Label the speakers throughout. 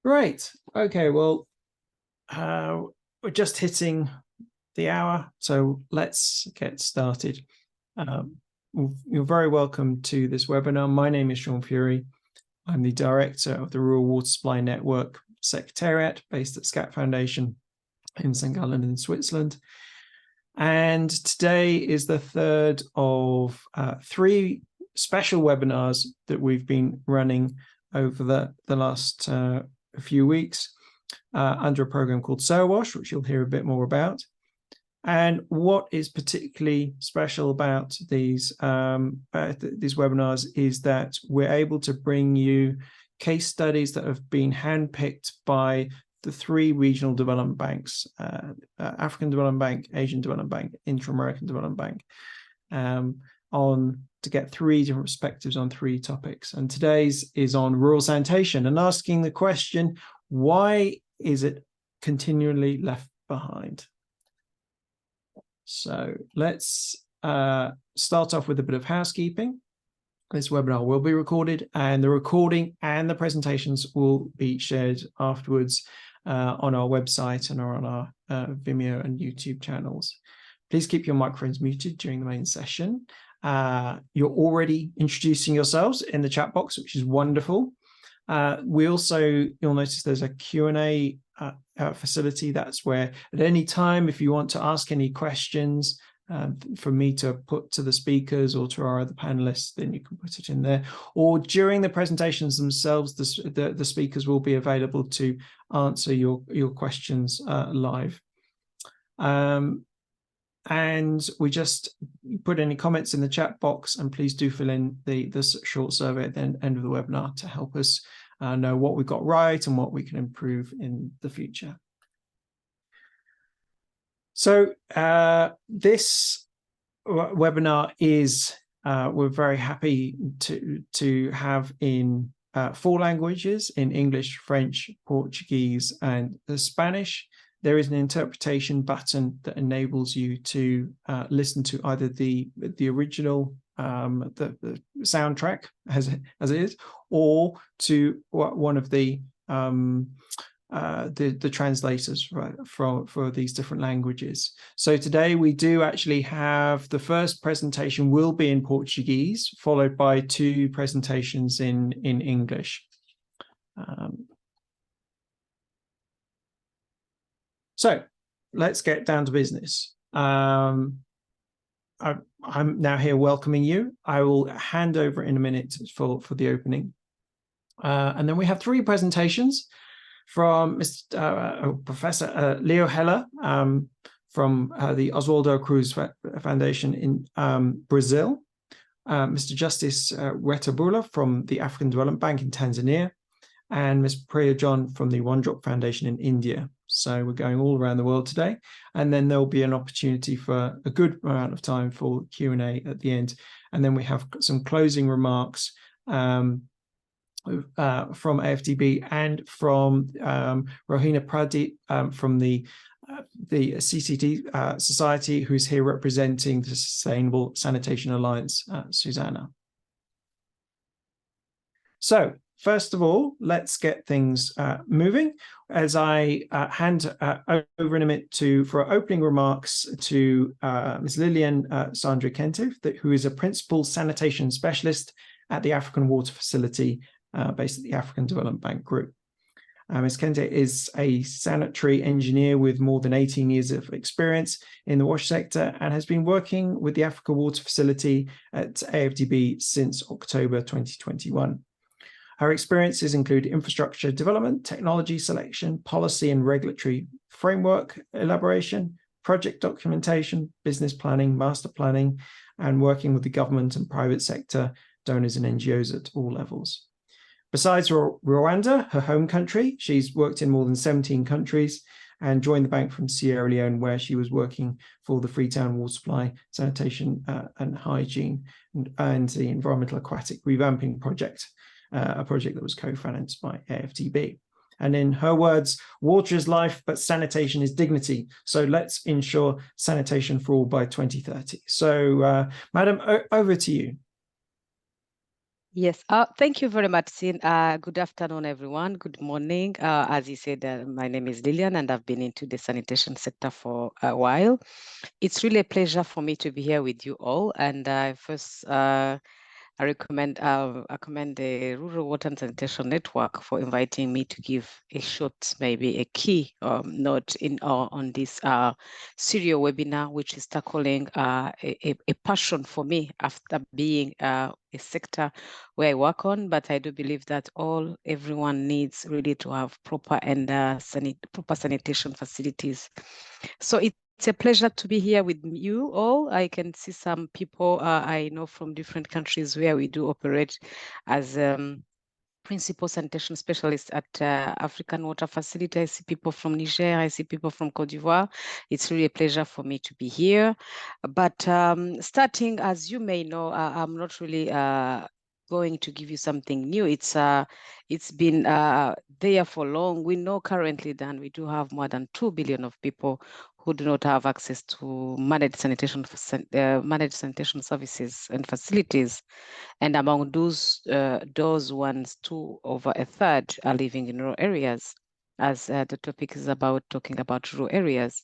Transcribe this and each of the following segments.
Speaker 1: Great. Okay, well, we're just hitting the hour, so let's get started. You're very welcome to this webinar. My name is Sean Fury. I'm the director of the Rural Water Supply Network Secretariat based at Skat Foundation in St. Gallen in Switzerland. And today is the third of three special webinars that we've been running over the last few weeks under a program called SIRWASH, which you'll hear a bit more about. And what is particularly special about these webinars is that we're able to bring you case studies that have been handpicked by the three regional development banks, African Development Bank, Asian Development Bank, Inter-American Development Bank, to get three different perspectives on three topics. And today's is on rural sanitation and asking the question, why is it continually left behind? So let's start off with a bit of housekeeping. This webinar will be recorded, and the recording and the presentations will be shared afterwards on our website and on our Vimeo and YouTube channels. Please keep your microphones muted during the main session. You're already introducing yourselves in the chat box, which is wonderful. You'll notice there's a Q&A facility. That's where at any time, if you want to ask any questions for me to put to the speakers or to our other panelists, then you can put it in there. Or during the presentations themselves, the speakers will be available to answer your questions live. And we just put any comments in the chat box, and please do fill in this short survey at the end of the webinar to help us know what we got right and what we can improve in the future. So this webinar is, we're very happy to have in 4 languages, in English, French, Portuguese, and Spanish. There is an interpretation button that enables you to listen to either the original, the soundtrack as it is, or to one of the translators for these different languages. So today we do actually have the first presentation will be in Portuguese, followed by 2 presentations in English. So let's get down to business. I'm now here welcoming you. I will hand over in a minute for the opening. And then we have 3 presentations from Professor Leo Heller from the Oswaldo Cruz Foundation in Brazil, Mr. Justice Wetabula from the African Development Bank in Tanzania, and Ms. Priya John from the One Drop Foundation in India. So we're going all around the world today, and then there'll be an opportunity for a good amount of time for Q&A at the end. And then we have some closing remarks from AfDB and from Rohina Pradeep from the CCT Society, who's here representing the Sustainable Sanitation Alliance, Susanna. So first of all, let's get things moving. As I hand over in a minute for opening remarks to Ms. Lilian Sandra Kente, who is a Principal Sanitation Specialist at the African Water Facility based at the African Development Bank Group. Ms. Kente is a sanitary engineer with more than 18 years of experience in the wash sector and has been working with the Africa Water Facility at AfDB since October 2021. Her experiences include infrastructure development, technology selection, policy and regulatory framework elaboration, project documentation, business planning, master planning, and working with the government and private sector, donors and NGOs at all levels. Besides Rwanda, her home country, she's worked in more than 17 countries and joined the bank from Sierra Leone, where she was working for the Freetown Water Supply, Sanitation and Hygiene and the Environmental Aquatic Revamping Project, a project that was co-financed by AfDB. And in her words, water is life, but sanitation is dignity. So let's ensure sanitation for all by 2030. So, Madam, over to you.
Speaker 2: Yes, thank you very much, Sin. Good afternoon, everyone. Good morning. As you said, my name is Lillian, and I've been into the sanitation sector for a while. It's really a pleasure for me to be here with you all. And first, I commend the Rural Water and Sanitation Network for inviting me to give a short, maybe a key note on this serial webinar, which is tackling a passion for me after being a sector where I work on. But I do believe that everyone needs really to have proper and proper sanitation facilities. So it's a pleasure to be here with you all. I can see some people I know from different countries where we do operate as principal sanitation specialists at African Water Facility. I see people from Niger. I see people from Cote d'Ivoire. It's really a pleasure for me to be here. But starting, as you may know, I'm not really going to give you something new. It's been there for long. We know currently that we do have more than 2 billion of people who do not have access to managed sanitation services and facilities. And among those ones, over a third are living in rural areas, as the topic is about talking about rural areas.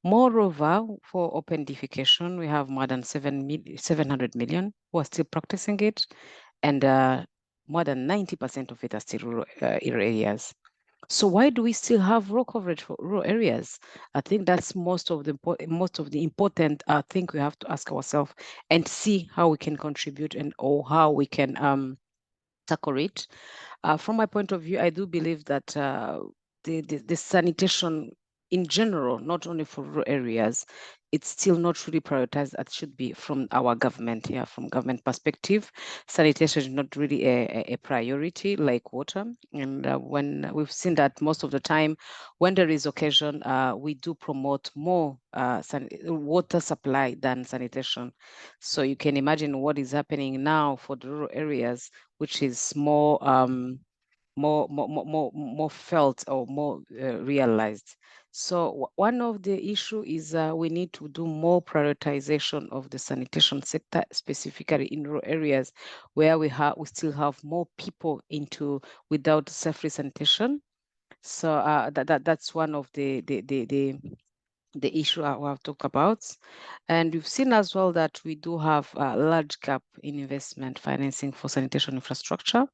Speaker 2: Moreover, for open defecation, we have more than 700 million who are still practicing it, and more than 90% of it are still rural areas. So why do we still have rural coverage for rural areas? I think that's most of the important thing we have to ask ourselves and see how we can contribute or how we can tackle it. From my point of view, I do believe that the sanitation in general, not only for rural areas, it's still not really prioritized as it should be from our government. Yeah, from government perspective, sanitation is not really a priority like water. And when we've seen that most of the time, when there is occasion, we do promote more water supply than sanitation. So you can imagine what is happening now for the rural areas, which is more felt or more realized. So one of the issue is we need to do more prioritization of the sanitation sector, specifically in rural areas where we still have more people without safe sanitation. So that's one of the issue I will talk about. And we've seen as well that we do have a large gap in investment financing for sanitation infrastructure.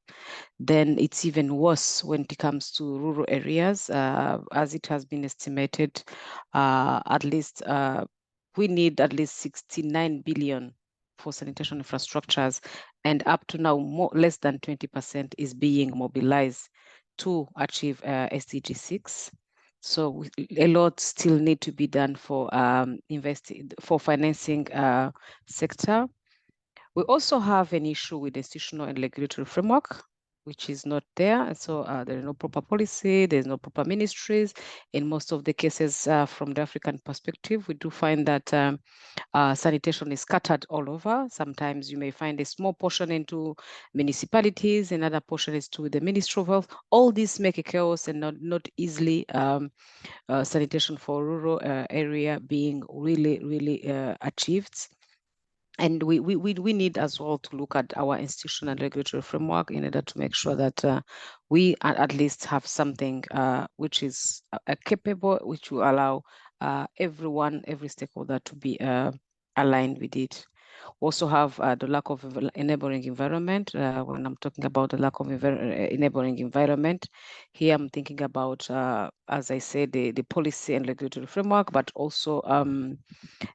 Speaker 2: Then it's even worse when it comes to rural areas, as it has been estimated, at least we need at least 69 billion for sanitation infrastructures, and up to now, less than 20% is being mobilized to achieve SDG 6. So a lot still need to be done for financing sector. We also have an issue with the institutional and regulatory framework, which is not there. And so there is no proper policy, there's no proper ministries. In most of the cases, from the African perspective, we do find that sanitation is scattered all over. Sometimes you may find a small portion into municipalities, another portion is to the Ministry of Health. All these make a chaos and not easily sanitation for rural area being really achieved. And we need as well to look at our institutional and regulatory framework in order to make sure that we at least have something which is capable, which will allow every stakeholder to be aligned with it. Also have the lack of enabling environment. When I'm talking about the lack of enabling environment, here I'm thinking about, as I said, the policy and regulatory framework, but also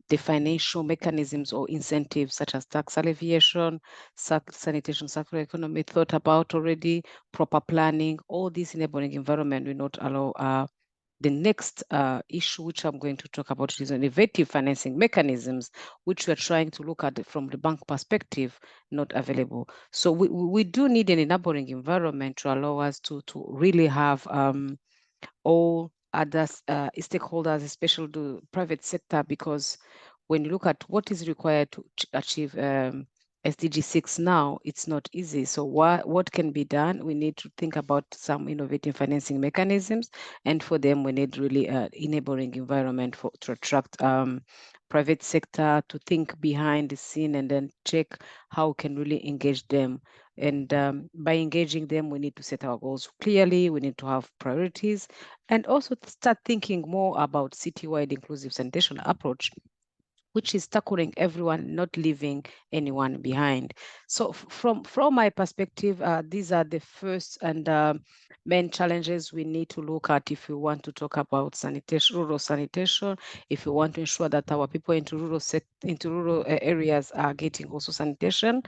Speaker 2: the financial mechanisms or incentives such as tax alleviation, sanitation, circular economy thought about already, proper planning. All these enabling environment will not allow the next issue, which I'm going to talk about, is innovative financing mechanisms, which we're trying to look at from the bank perspective, not available. So we do need an enabling environment to allow us to really have all other stakeholders, especially the private sector, because when you look at what is required to achieve SDG 6 now, it's not easy. So what can be done? We need to think about some innovative financing mechanisms, and for them, we need really enabling environment to attract private sector to think behind the scene and then check how we can really engage them And by engaging them, we need to set our goals clearly. We need to have priorities, and also start thinking more about citywide inclusive sanitation approach, which is tackling everyone, not leaving anyone behind. So from my perspective, these are the first and main challenges we need to look at if we want to talk about sanitation, rural sanitation, if we want to ensure that our people into rural areas are getting also sanitation.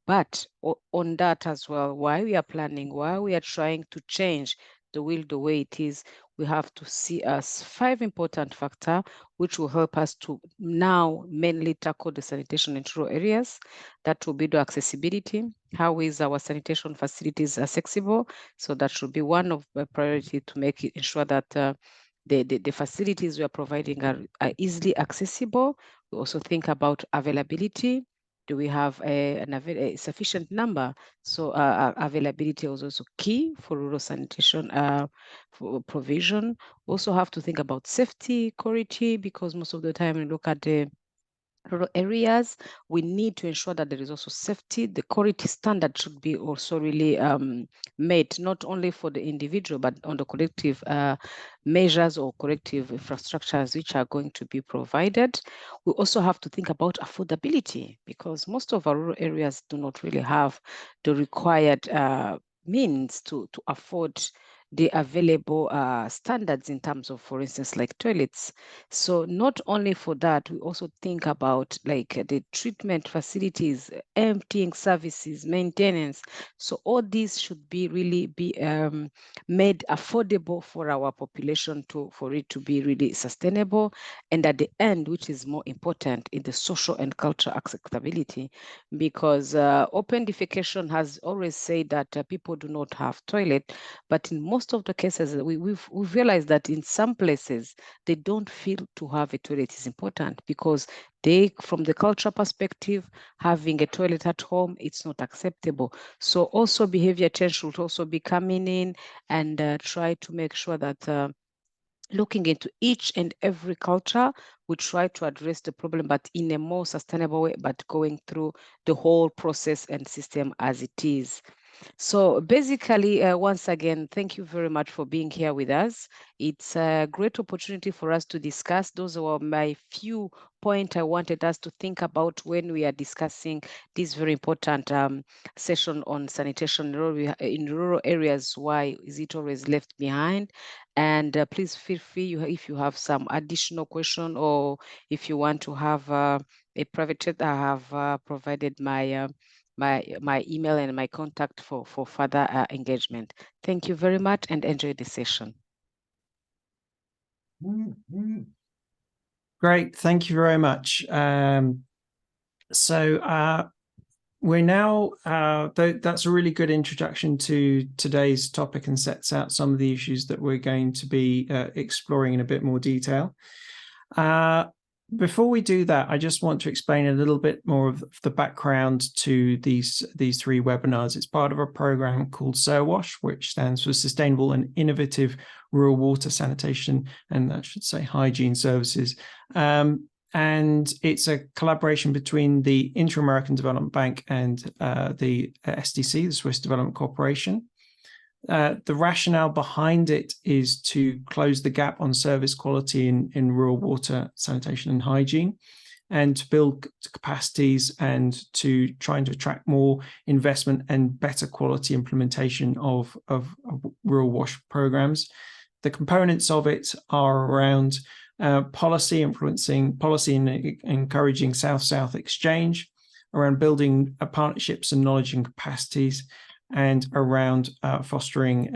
Speaker 2: But on that as well, why we are planning, why we are trying to change the wheel the way it is, we have to see as 5 important factors which will help us to now mainly tackle the sanitation in rural areas. That will be the accessibility. How is our sanitation facilities accessible? So that should be one of the priority to make it ensure that the facilities we are providing are easily accessible. We also think about availability. Do we have a sufficient number? So availability is also key for rural sanitation for provision. We also have to think about safety, quality, because most of the time we look at the rural areas, we need to ensure that there is also safety. The quality standard should be also really made, not only for the individual, but on the collective measures or collective infrastructures which are going to be provided. We also have to think about affordability, because most of our rural areas do not really have the required means to afford the available standards in terms of, for instance, like toilets. So not only for that, we also think about like the treatment facilities, emptying services, maintenance. So all these should be really be made affordable for our population for it to be really sustainable. And at the end, which is more important, in the social and cultural acceptability, because open defecation has always said that people do not have toilet, but in most of the cases, we've realized that in some places, they don't feel to have a toilet is important, because they, from the cultural perspective, having a toilet at home, it's not acceptable. So also behavior change should also be coming in and try to make sure that looking into each and every culture, we try to address the problem, but in a more sustainable way, but going through the whole process and system as it is. So basically, once again, thank you very much for being here with us. It's a great opportunity for us to discuss. Those were my few points I wanted us to think about when we are discussing this very important session on sanitation in rural areas. Why is it always left behind? And please feel free if you have some additional question, or if you want to have a private chat. I have provided my my email and my contact for further engagement. Thank you very much and enjoy the session.
Speaker 1: Great, thank you very much. We're now, that's a really good introduction to today's topic and sets out some of the issues that we're going to be exploring in a bit more detail. Before we do that, I just want to explain a little bit more of the background to these 3 webinars. It's part of a program called SIRWASH, which stands for Sustainable and Innovative Rural Water Sanitation, and I should say hygiene services. And it's a collaboration between the Inter-American Development Bank and the SDC, the Swiss Development Corporation. The rationale behind it is to close the gap on service quality in rural water sanitation and hygiene, and to build capacities and to trying to attract more investment and better quality implementation of rural wash programs. The components of it are around policy, influencing policy and encouraging South-South exchange, around building partnerships and knowledge and capacities, and around fostering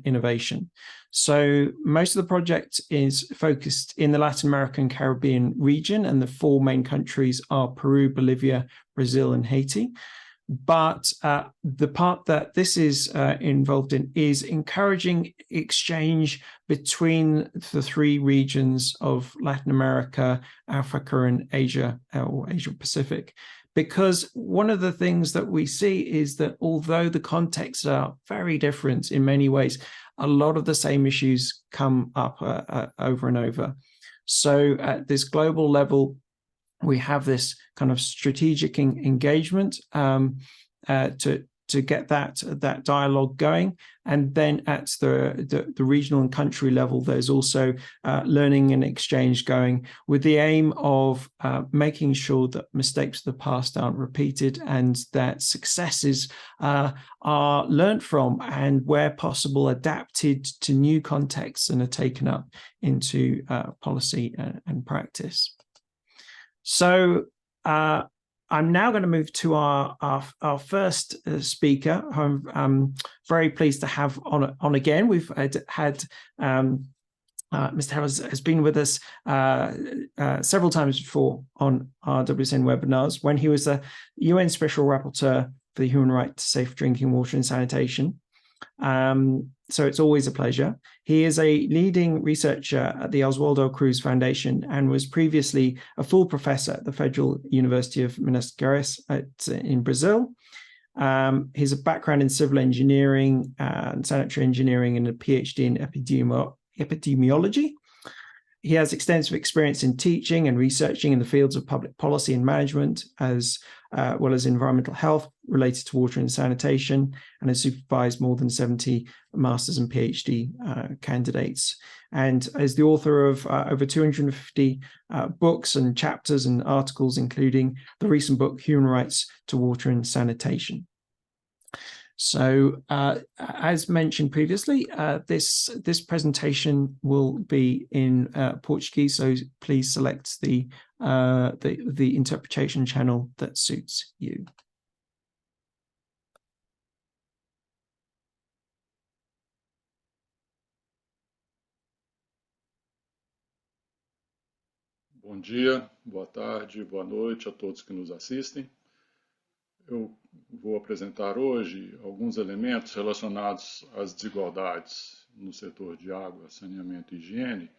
Speaker 1: innovation. So most of the project is focused in the Latin American Caribbean region, and the 4 main countries are Peru, Bolivia, Brazil, and Haiti. But the part that this is involved in is encouraging exchange between the 3 regions of Latin America, Africa, and Asia, or Asia Pacific. Because one of the things that we see is that although the contexts are very different in many ways, a lot of the same issues come up over and over. So at this global level, we have this kind of strategic engagement to to get that dialogue going. And then at the regional and country level, there's also learning and exchange going, with the aim of making sure that mistakes of the past aren't repeated and that successes are learned from, and where possible adapted to new contexts and are taken up into policy and practice. So I'm now going to move to our first speaker, who I'm very pleased to have on again. We've had Mr. Harris has been with us several times before on RWSN webinars, when he was a UN Special Rapporteur for the human right to safe drinking water and sanitation. So it's always a pleasure. He is a leading researcher at the Oswaldo Cruz Foundation and was previously a full professor at the Federal University of Minas Gerais in Brazil. He has a background in civil engineering and sanitary engineering and a PhD in epidemiology. He has extensive experience in teaching and researching in the fields of public policy and management, as well as environmental health related to water and sanitation, and has supervised more than 70 master's and PhD candidates, and is the author of over 250 books and chapters and articles, including the recent book, Human Rights to Water and Sanitation. So, as mentioned previously, this presentation will be in Portuguese. So please select the interpretation channel that suits you.
Speaker 3: Bom dia, boa tarde, boa noite a todos que nos assistem. Eu vou apresentar hoje alguns elementos relacionados às desigualdades no setor de água, saneamento e higiene,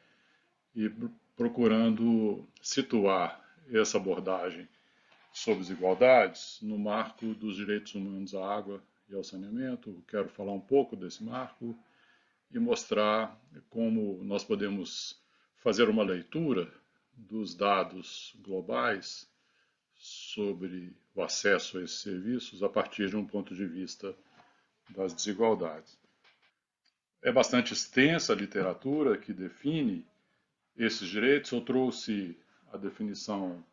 Speaker 3: e procurando situar essa abordagem sobre desigualdades no marco dos direitos humanos à água e ao saneamento. Quero falar um pouco desse marco e mostrar como nós podemos fazer uma leitura dos dados globais sobre o acesso a esses serviços a partir de um ponto de vista das desigualdades. É bastante extensa a literatura que define esses direitos. Eu trouxe a definição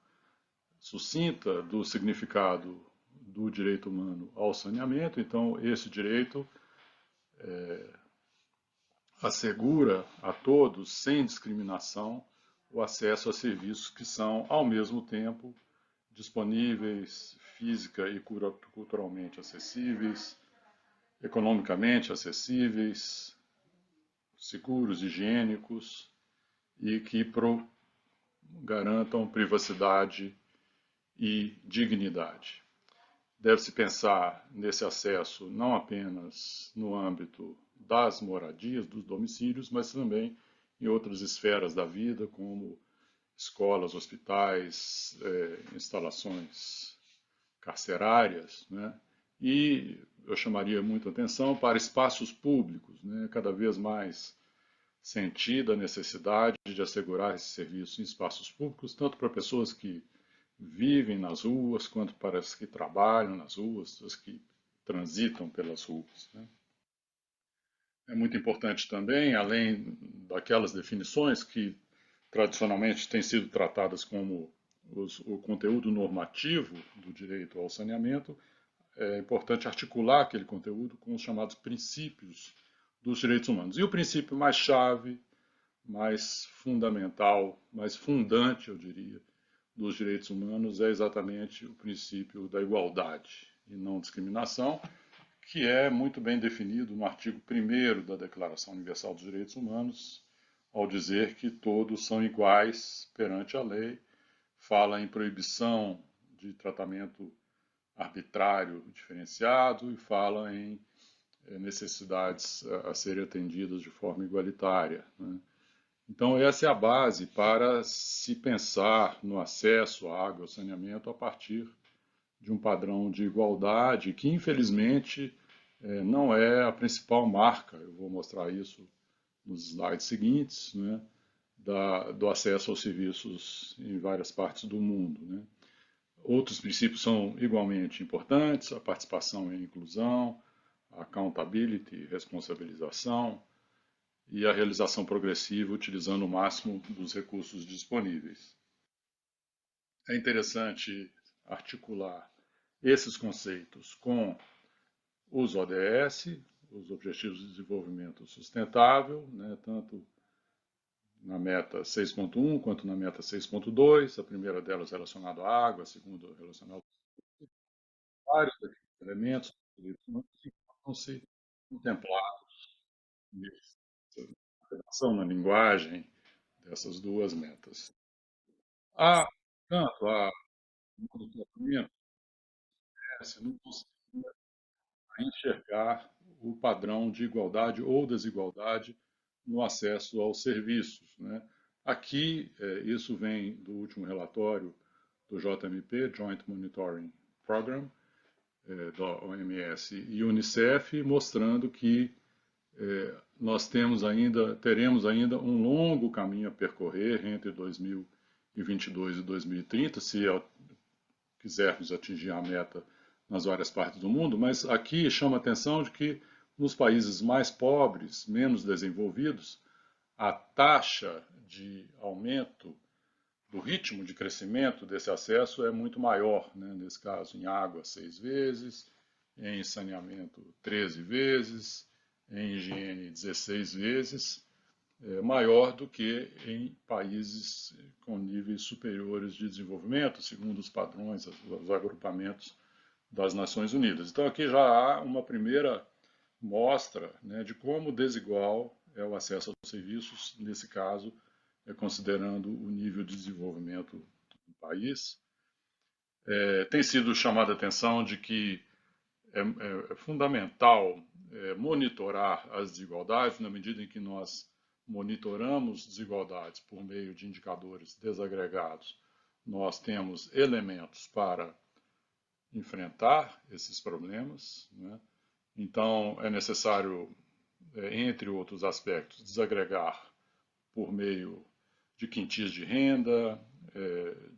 Speaker 3: sucinta do significado do direito humano ao saneamento. Então, esse direito assegura a todos, sem discriminação, o acesso a serviços que são, ao mesmo tempo, disponíveis, física e culturalmente acessíveis, economicamente acessíveis, seguros, higiênicos e que garantam privacidade e dignidade. Deve-se pensar nesse acesso não apenas no âmbito das moradias, dos domicílios, mas também em outras esferas da vida, como escolas, hospitais, instalações carcerárias, né? E eu chamaria muito atenção para espaços públicos, né? Cada vez mais sentida a necessidade de assegurar esse serviço em espaços públicos, tanto para pessoas que vivem nas ruas, quanto para as que trabalham nas ruas, as que transitam pelas ruas, né? É muito importante também, além daquelas definições que tradicionalmente têm sido tratadas como o conteúdo normativo do direito ao saneamento, é importante articular aquele conteúdo com os chamados princípios dos direitos humanos. E o princípio mais chave, mais fundamental, mais fundante, eu diria, dos direitos humanos é exatamente o princípio da igualdade e não discriminação, que é muito bem definido no artigo 1º da Declaração Universal dos Direitos Humanos, ao dizer que todos são iguais perante a lei, fala em proibição de tratamento arbitrário diferenciado e fala em necessidades a serem atendidas de forma igualitária, né? Então, essa é a base para se pensar no acesso à água e ao saneamento a partir de um padrão de igualdade que, infelizmente, não é a principal marca, eu vou mostrar isso nos slides seguintes, né, do acesso aos serviços em várias partes do mundo, né. Outros princípios são igualmente importantes: a participação e a inclusão, a accountability, responsabilização e a realização progressiva utilizando o máximo dos recursos disponíveis. É interessante articular esses conceitos com os ODS, os Objetivos de Desenvolvimento Sustentável, né, tanto na meta 6.1 quanto na meta 6.2, a primeira delas relacionada à água, a segunda relacionada a vários elementos que vão ser contemplados na linguagem dessas duas metas. Tanto a monitoramento, se não conseguir enxergar o padrão de igualdade ou desigualdade no acesso aos serviços, né? Aqui, isso vem do último relatório do JMP, Joint Monitoring Program, da OMS e Unicef, mostrando que nós teremos ainda um longo caminho a percorrer entre 2022 e 2030, se quisermos atingir a meta nas várias partes do mundo, mas aqui chama a atenção de que nos países mais pobres, menos desenvolvidos, a taxa de aumento do ritmo de crescimento desse acesso é muito maior, né? Nesse caso, em água, 6 vezes, em saneamento, 13 vezes, em higiene, 16 vezes, maior do que em países com níveis superiores de desenvolvimento, segundo os padrões, os agrupamentos das Nações Unidas. Então, aqui já há uma primeira mostra, né, de como desigual é o acesso aos serviços, nesse caso, considerando o nível de desenvolvimento do país. Tem sido chamada a atenção de que é fundamental monitorar as desigualdades, na medida em que nós monitoramos desigualdades por meio de indicadores desagregados, nós temos elementos para enfrentar esses problemas, né? Então, é necessário, entre outros aspectos, desagregar por meio de quintis de renda,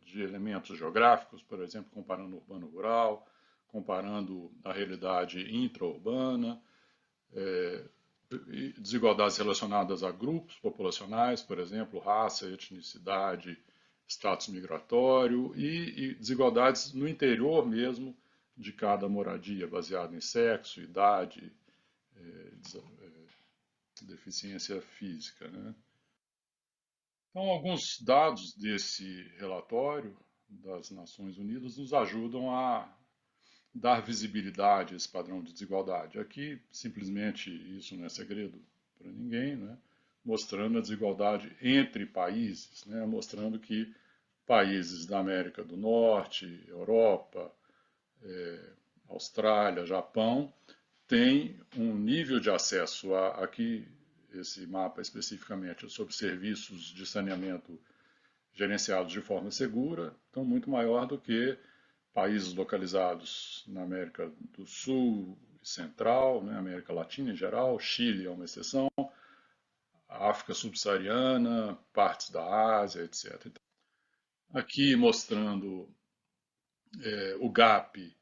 Speaker 3: de elementos geográficos, por exemplo, comparando urbano-rural, comparando a realidade intra-urbana, desigualdades relacionadas a grupos populacionais, por exemplo, raça, etnicidade, status migratório e desigualdades no interior mesmo de cada moradia, baseado em sexo, idade, deficiência física, né? Então, alguns dados desse relatório das Nações Unidas nos ajudam a dar visibilidade a esse padrão de desigualdade. Aqui, simplesmente, isso não é segredo para ninguém, né? Mostrando a desigualdade entre países, né? Mostrando que países da América do Norte, Europa, Austrália, Japão, têm um nível de acesso aqui, esse mapa especificamente, sobre serviços de saneamento gerenciados de forma segura, então muito maior do que países localizados na América do Sul e Central, né, América Latina em geral, Chile é uma exceção, a África subsaariana, partes da Ásia, etc. Então, aqui mostrando o gap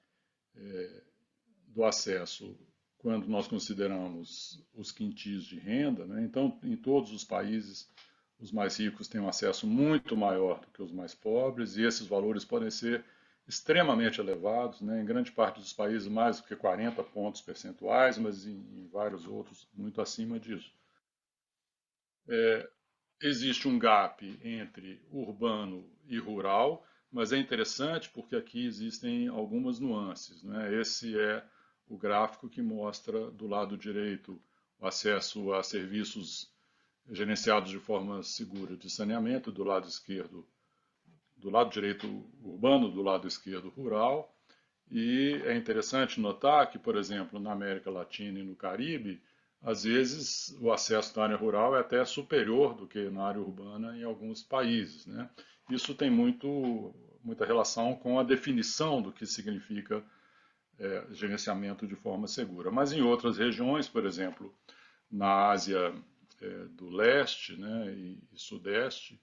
Speaker 3: do acesso quando nós consideramos os quintis de renda, né? Então, em todos os países, os mais ricos têm um acesso muito maior do que os mais pobres, e esses valores podem ser extremamente elevados, né? Em grande parte dos países mais do que 40 pontos percentuais, mas em vários outros muito acima disso. Existe um gap entre urbano e rural, mas é interessante porque aqui existem algumas nuances, né? Esse é o gráfico que mostra do lado direito o acesso a serviços gerenciados de forma segura de saneamento, do lado esquerdo, do lado direito urbano, do lado esquerdo rural. E é interessante notar que, por exemplo, na América Latina e no Caribe, às vezes o acesso na área rural é até superior do que na área urbana em alguns países, né? Isso tem muita relação com a definição do que significa gerenciamento de forma segura. Mas em outras regiões, por exemplo, na Ásia do Leste, né, e Sudeste,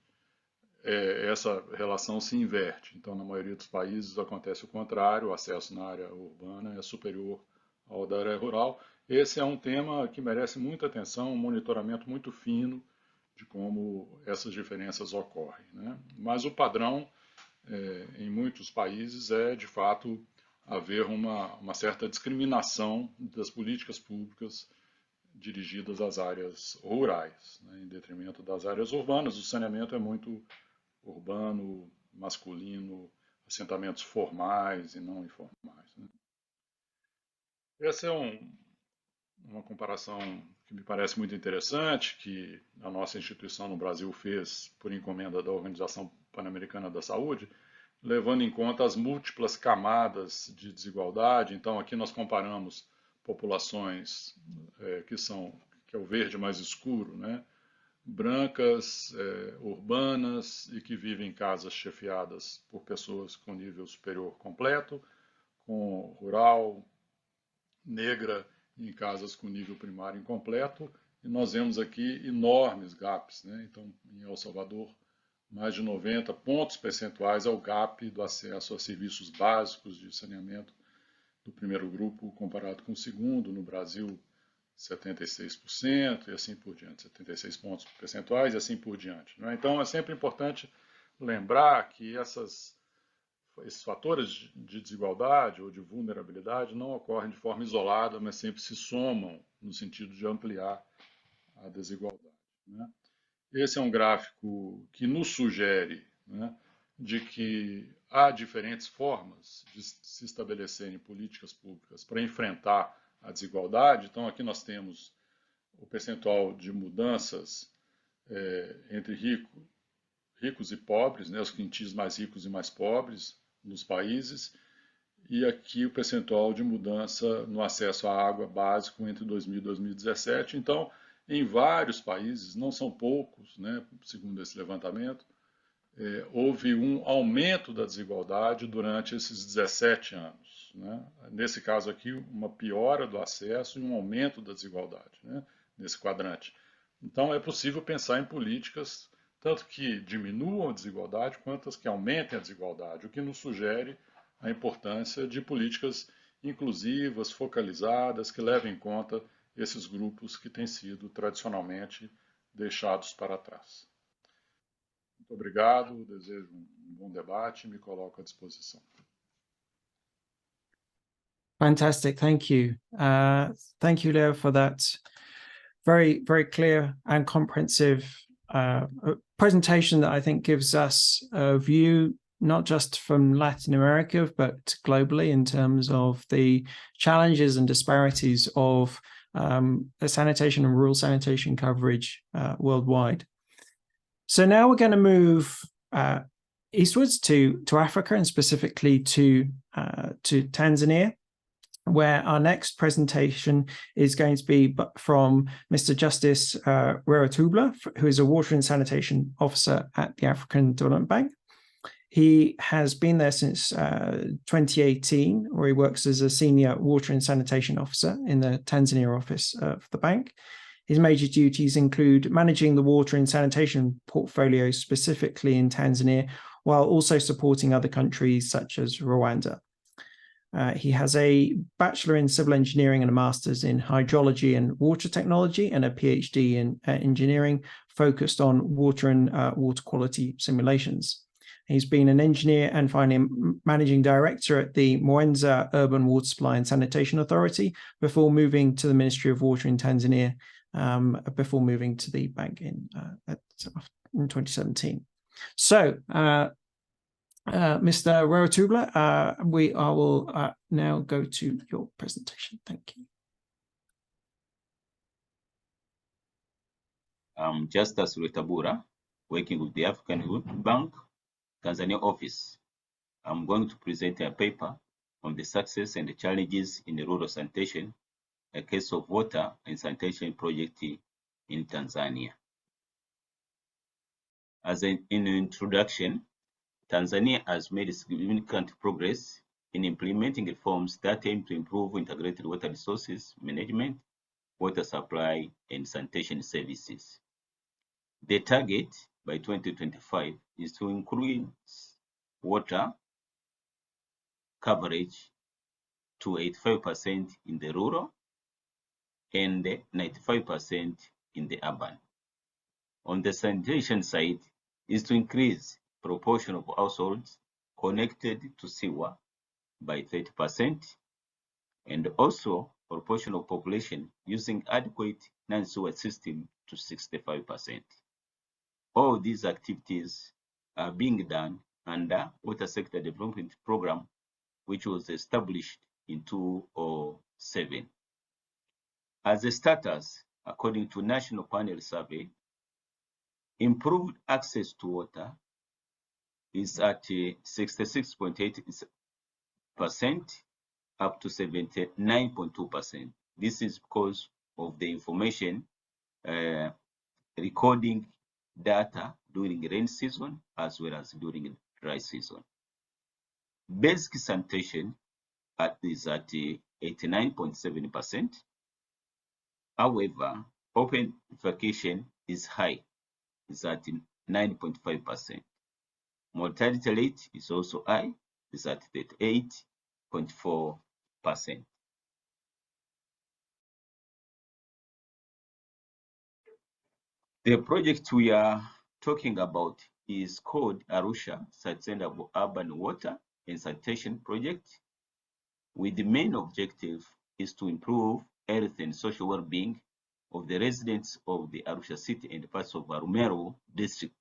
Speaker 3: essa relação se inverte. Então, na maioria dos países acontece o contrário, o acesso na área urbana é superior ao da área rural. Esse é um tema que merece muita atenção, um monitoramento muito fino de como essas diferenças ocorrem, né? Mas o padrão, em muitos países, é, de fato, haver uma certa discriminação das políticas públicas dirigidas às áreas rurais, né, em detrimento das áreas urbanas. O saneamento é muito urbano, masculino, assentamentos formais e não informais, né? Essa é uma comparação que me parece muito interessante, que a nossa instituição no Brasil fez por encomenda da Organização Pan-Americana da Saúde, levando em conta as múltiplas camadas de desigualdade. Então, aqui nós comparamos populações que é o verde mais escuro, né? Brancas, urbanas e que vivem em casas chefiadas por pessoas com nível superior completo, com rural, negra em casas com nível primário incompleto, e nós vemos aqui enormes gaps, né? Então, em El Salvador, mais de 90 pontos percentuais ao gap do acesso a serviços básicos de saneamento do primeiro grupo comparado com o segundo. No Brasil, 76% e assim por diante, 76 pontos percentuais e assim por diante, né? Então, é sempre importante lembrar que esses fatores de desigualdade ou de vulnerabilidade não ocorrem de forma isolada, mas sempre se somam no sentido de ampliar a desigualdade, né? Esse é um gráfico que nos sugere, né, de que há diferentes formas de se estabelecerem políticas públicas para enfrentar a desigualdade. Então, aqui nós temos o percentual de mudanças entre ricos e pobres, né, os quintis mais ricos e mais pobres nos países, e aqui o percentual de mudança no acesso à água básico entre 2000 e 2017. Então, em vários países, não são poucos, né, segundo esse levantamento, houve um aumento da desigualdade durante esses 17 anos, né? Nesse caso aqui, uma piora do acesso e um aumento da desigualdade, né, nesse quadrante. Então, é possível pensar em políticas tanto que diminuam a desigualdade quanto as que aumentem a desigualdade, o que nos sugere a importância de políticas inclusivas, focalizadas, que levem em conta esses grupos que têm sido tradicionalmente deixados para trás. Muito obrigado, desejo um bom debate e me coloco à disposição.
Speaker 1: Fantastic, thank you. Thank you, Leo, for that very, very clear and comprehensive presentation that I think gives us a view not just from Latin America, but globally in terms of the challenges and disparities of sanitation and rural sanitation coverage worldwide. So now we're going to move eastwards to Africa, and specifically to Tanzania, where our next presentation is going to be from Mr. Justice Rweratubla, who is a Water and Sanitation Officer at the African Development Bank. He has been there since 2018, where he works as a Senior Water and Sanitation Officer in the Tanzania office of the bank. His major duties include managing the water and sanitation portfolio specifically in Tanzania, while also supporting other countries such as Rwanda. He has a Bachelor in Civil Engineering and a Master's in Hydrology and Water Technology and a PhD in Engineering focused on water and water quality simulations. He's been an engineer and finally managing director at the Mwenza Urban Water Supply and Sanitation Authority before moving to the Ministry of Water in Tanzania, before moving to the bank in 2017. So, Mr. Rweratubla, I will now go to your presentation. Thank you.
Speaker 4: I'm Justice Rweratubla, working with the African Development Bank, Tanzania office. I'm going to present a paper on the success and the challenges in the rural sanitation, a case of water and sanitation project in Tanzania. As an introduction, Tanzania has made significant progress in implementing reforms that aim to improve integrated water resources management, water supply, and sanitation services. The target by 2025 is to increase water coverage to 85% in the rural and 95% in the urban. On the sanitation side is to increase proportion of households connected to sewer by 30%, and also proportion of population using adequate non-sewer system to 65%. All these activities are being done under Water Sector Development Program, which was established in 2007. As a status, according to National Panel Survey, improved access to water is at 66.8% up to 79.2%. This is because of the information recording data during rain season as well as during dry season. Basic sanitation is at 89.7%. However, open defecation is high, is at 9.5%. Mortality rate is also high, is at 38.4%. The project we are talking about is called Arusha Sustainable Urban Water and Sanitation Project, with the main objective is to improve health and social well-being of the residents of the Arusha city and parts of Arumeru district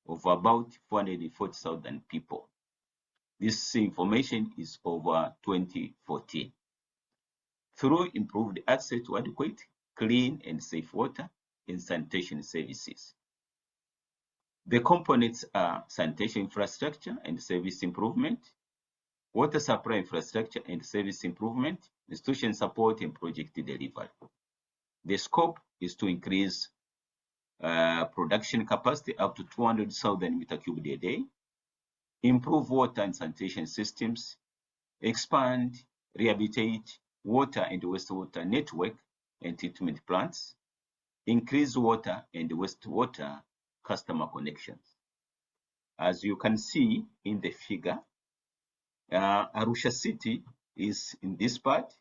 Speaker 4: of about 440,000 people. This information is over 2014. Through improved access to adequate, clean, and safe water and sanitation services. The components are sanitation infrastructure and service improvement, water supply infrastructure and service improvement, institution support, and project delivery. The scope is to increase production capacity up to 200,000 meter cubed a day, improve water and sanitation systems, expand, rehabilitate water and wastewater network and treatment plants, increase water and wastewater customer connections. As you can see in the figure, Arusha city is in this part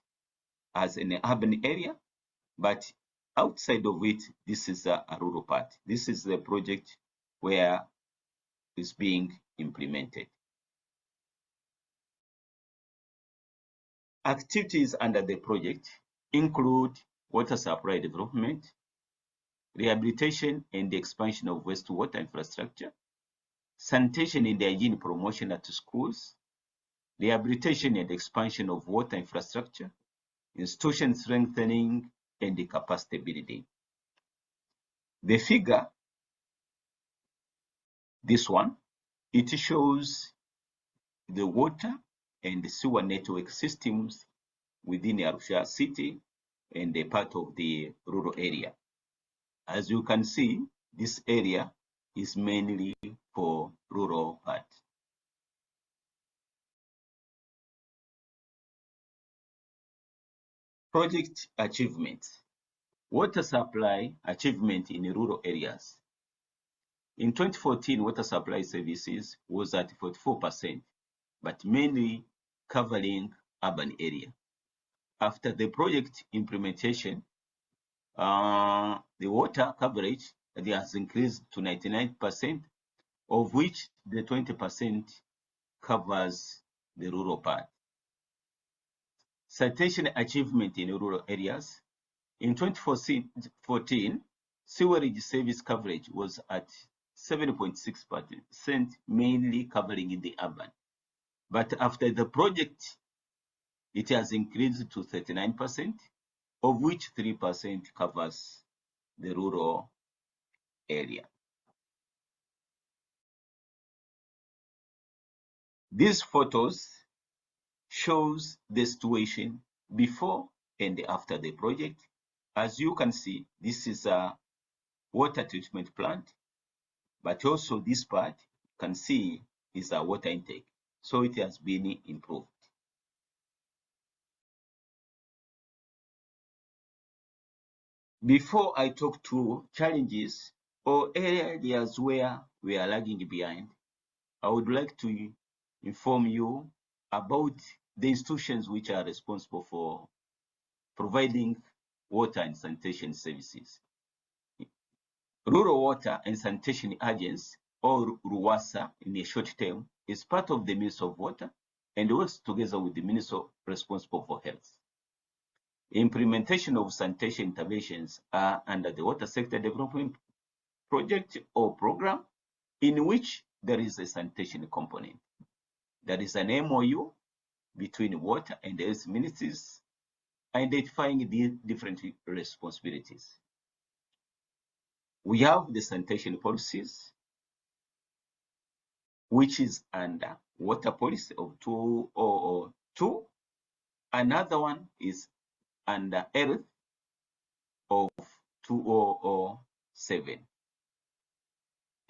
Speaker 4: as an urban area, but outside of it, this is a rural part. This is the project where it's being implemented. Activities under the project include water supply development, rehabilitation and the expansion of wastewater infrastructure, sanitation and hygiene promotion at schools, rehabilitation and expansion of water infrastructure, institution strengthening, and the capacity building. The figure, this one, it shows the water and the sewer network systems within Arusha city and a part of the rural area. As you can see, this area is mainly for rural part. Project achievements. Water supply achievement in rural areas. In 2014, water supply services was at 44%, but mainly covering urban area. After the project implementation, the water coverage has increased to 99%, of which the 20% covers the rural part. Sanitation achievement in rural areas. In 2014, sewerage service coverage was at 7.6%, mainly covering in the urban. But after the project, it has increased to 39%, of which 3% covers the rural area. These photos shows the situation before and after the project. As you can see, this is a water treatment plant, but also this part you can see is a water intake. So it has been improved. Before I talk to challenges or areas where we are lagging behind, I would like to inform you about the institutions which are responsible for providing water and sanitation services. Rural Water and Sanitation Agency, or RWSN in a short term, is part of the Ministry of Water and works together with the Minister responsible for health. Implementation of sanitation interventions are under the Water Sector Development Project or program, in which there is a sanitation component. There is an MOU between water and health ministries identifying the different responsibilities. We have the sanitation policies, which is under water policy of 2002. Another one is under health of 2007.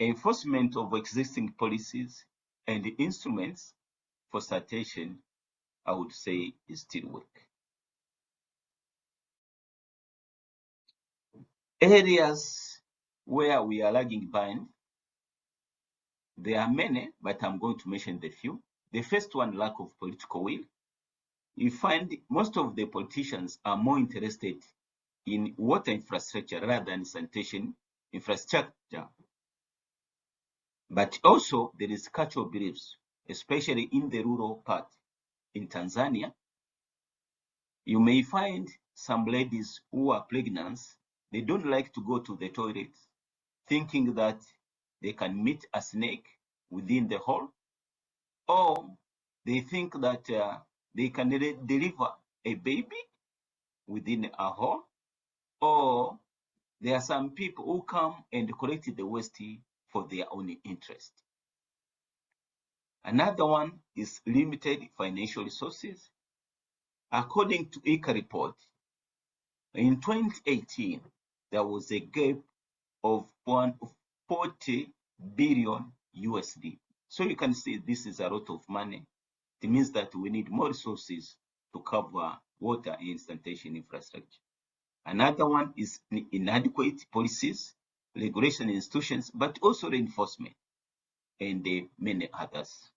Speaker 4: Enforcement of existing policies and instruments for sanitation, I would say, is still weak. Areas where we are lagging behind, there are many, but I'm going to mention the few. The first one, lack of political will. You find most of the politicians are more interested in water infrastructure rather than sanitation infrastructure. But also there is cultural beliefs, especially in the rural part. In Tanzania, you may find some ladies who are pregnant, they don't like to go to the toilet, thinking that they can meet a snake within the hole, or they think that they can deliver a baby within a hole, or there are some people who come and collect the waste for their own interest. Another one is limited financial resources. According to ICA report, in 2018, there was a gap of 40 billion USD. So you can see this is a lot of money. It means that we need more resources to cover water and sanitation infrastructure. Another one is inadequate policies, regulation institutions, but also reinforcement, and many others.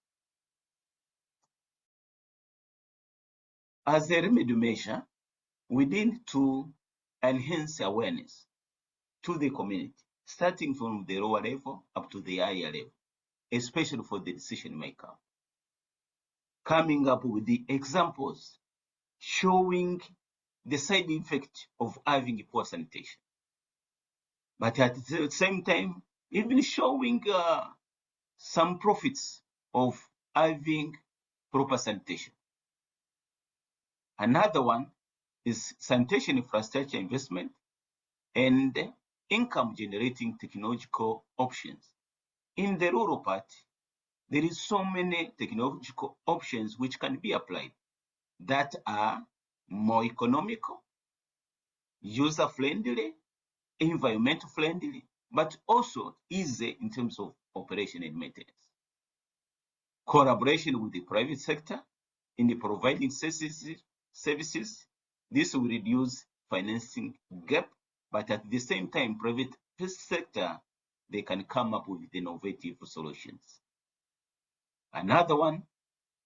Speaker 4: As a remedy measure, we need to enhance awareness to the community, starting from the lower level up to the higher level, especially for the decision maker. Coming up with the examples showing the side effect of having poor sanitation, but at the same time, even showing some profits of having proper sanitation. Another one is sanitation infrastructure investment and income generating technological options. In the rural part, there is so many technological options which can be applied that are more economical, user friendly, environmental friendly, but also easy in terms of operation and maintenance. Collaboration with the private sector in the providing services, this will reduce financing gap, but at the same time, private sector, they can come up with innovative solutions. Another one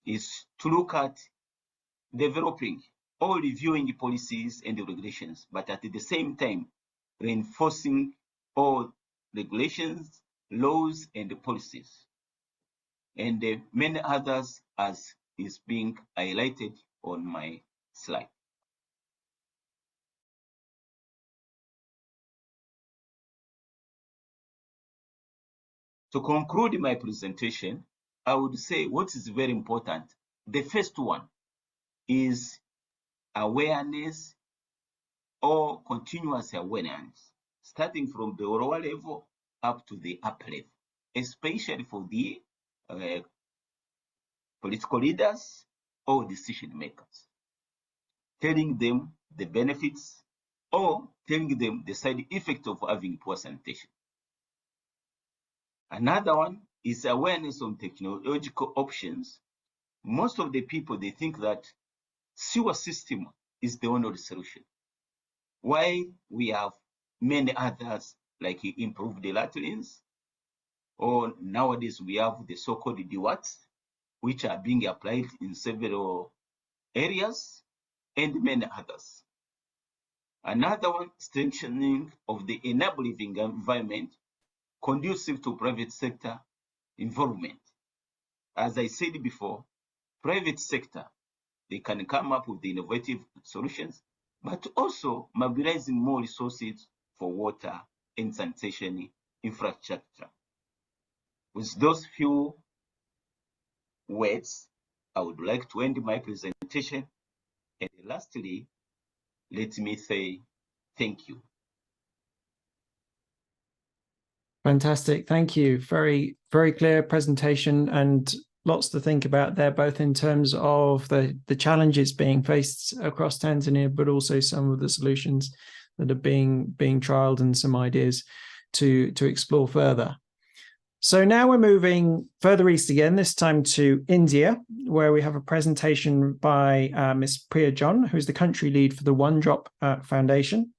Speaker 4: is to look at developing or reviewing policies and regulations, but at the same time, reinforcing all regulations, laws, and policies, and many others as is being highlighted on my slide. To conclude my presentation, I would say what is very important. The first one is awareness or continuous awareness, starting from the lower level up to the upper level, especially for the political leaders or decision makers, telling them the benefits or telling them the side effect of having poor sanitation. Another one is awareness on technological options. Most of the people, they think that sewer system is the only solution, while we have many others like improve the latrines, or nowadays we have the so-called DWATs, which are being applied in several areas, and many others. Another one, strengthening of the enabling environment conducive to private sector involvement. As I said before, private sector, they can come up with the innovative solutions, but also mobilizing more resources for water and sanitation infrastructure. With those few words, I would like to end my presentation. And lastly, let me say thank you.
Speaker 1: Fantastic. Thank you. Very, very clear presentation and lots to think about there, both in terms of the challenges being faced across Tanzania, but also some of the solutions that are being trialed and some ideas to explore further. So now we're moving further east again, this time to India, where we have a presentation by Ms. Priya John, who's the country lead for the One Drop Foundation.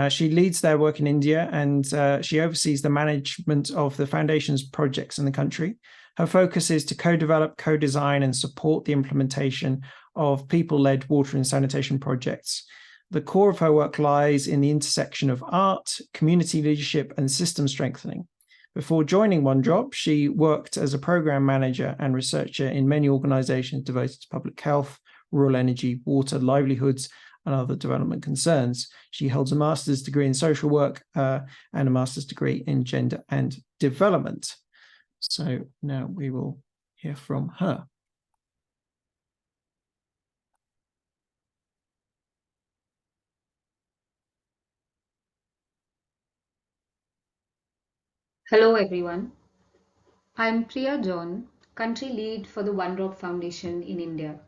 Speaker 1: She leads their work in India, and she oversees the management of the foundation's projects in the country. Her focus is to co-develop, co-design, and support the implementation of people-led water and sanitation projects. The core of her work lies in the intersection of art, community leadership, and system strengthening. Before joining One Drop, she worked as a program manager and researcher in many organizations devoted to public health, rural energy, water, livelihoods, and other development concerns. She holds a master's degree in social work and a master's degree in gender and development. So now we will hear from her.
Speaker 5: Hello everyone. I'm Priya John, country lead for the One Drop Foundation in India.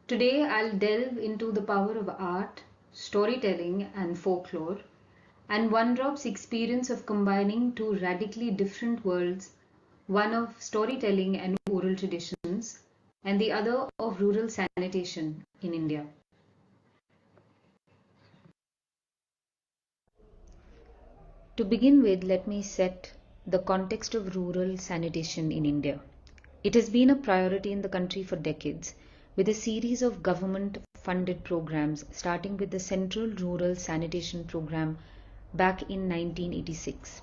Speaker 5: Today I'll delve into the power of art, storytelling and folklore, and One Drop's experience of combining two radically different worlds, one of storytelling and oral traditions, and the other of rural sanitation in India. To begin with, let me set the context of rural sanitation in India. It has been a priority in the country for decades, with a series of government-funded programs starting with the Central Rural Sanitation Program back in 1986.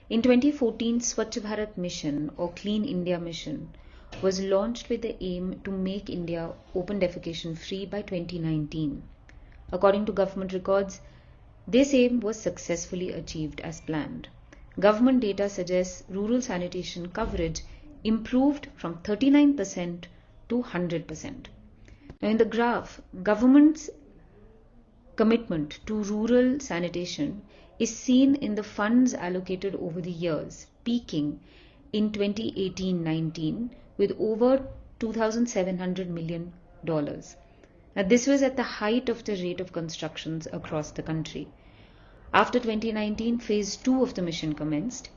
Speaker 5: In 2014, Swachh Bharat Mission or Clean India Mission was launched with the aim to make India open defecation free by 2019. According to government records, this aim was successfully achieved as planned. Government data suggests rural sanitation coverage improved from 39% to 100%. Now in the graph, government's commitment to rural sanitation is seen in the funds allocated over the years, peaking in 2018-19 with over $2,700 million. Now this was at the height of the rate of constructions across the country. After 2019, phase 2 of the mission commenced.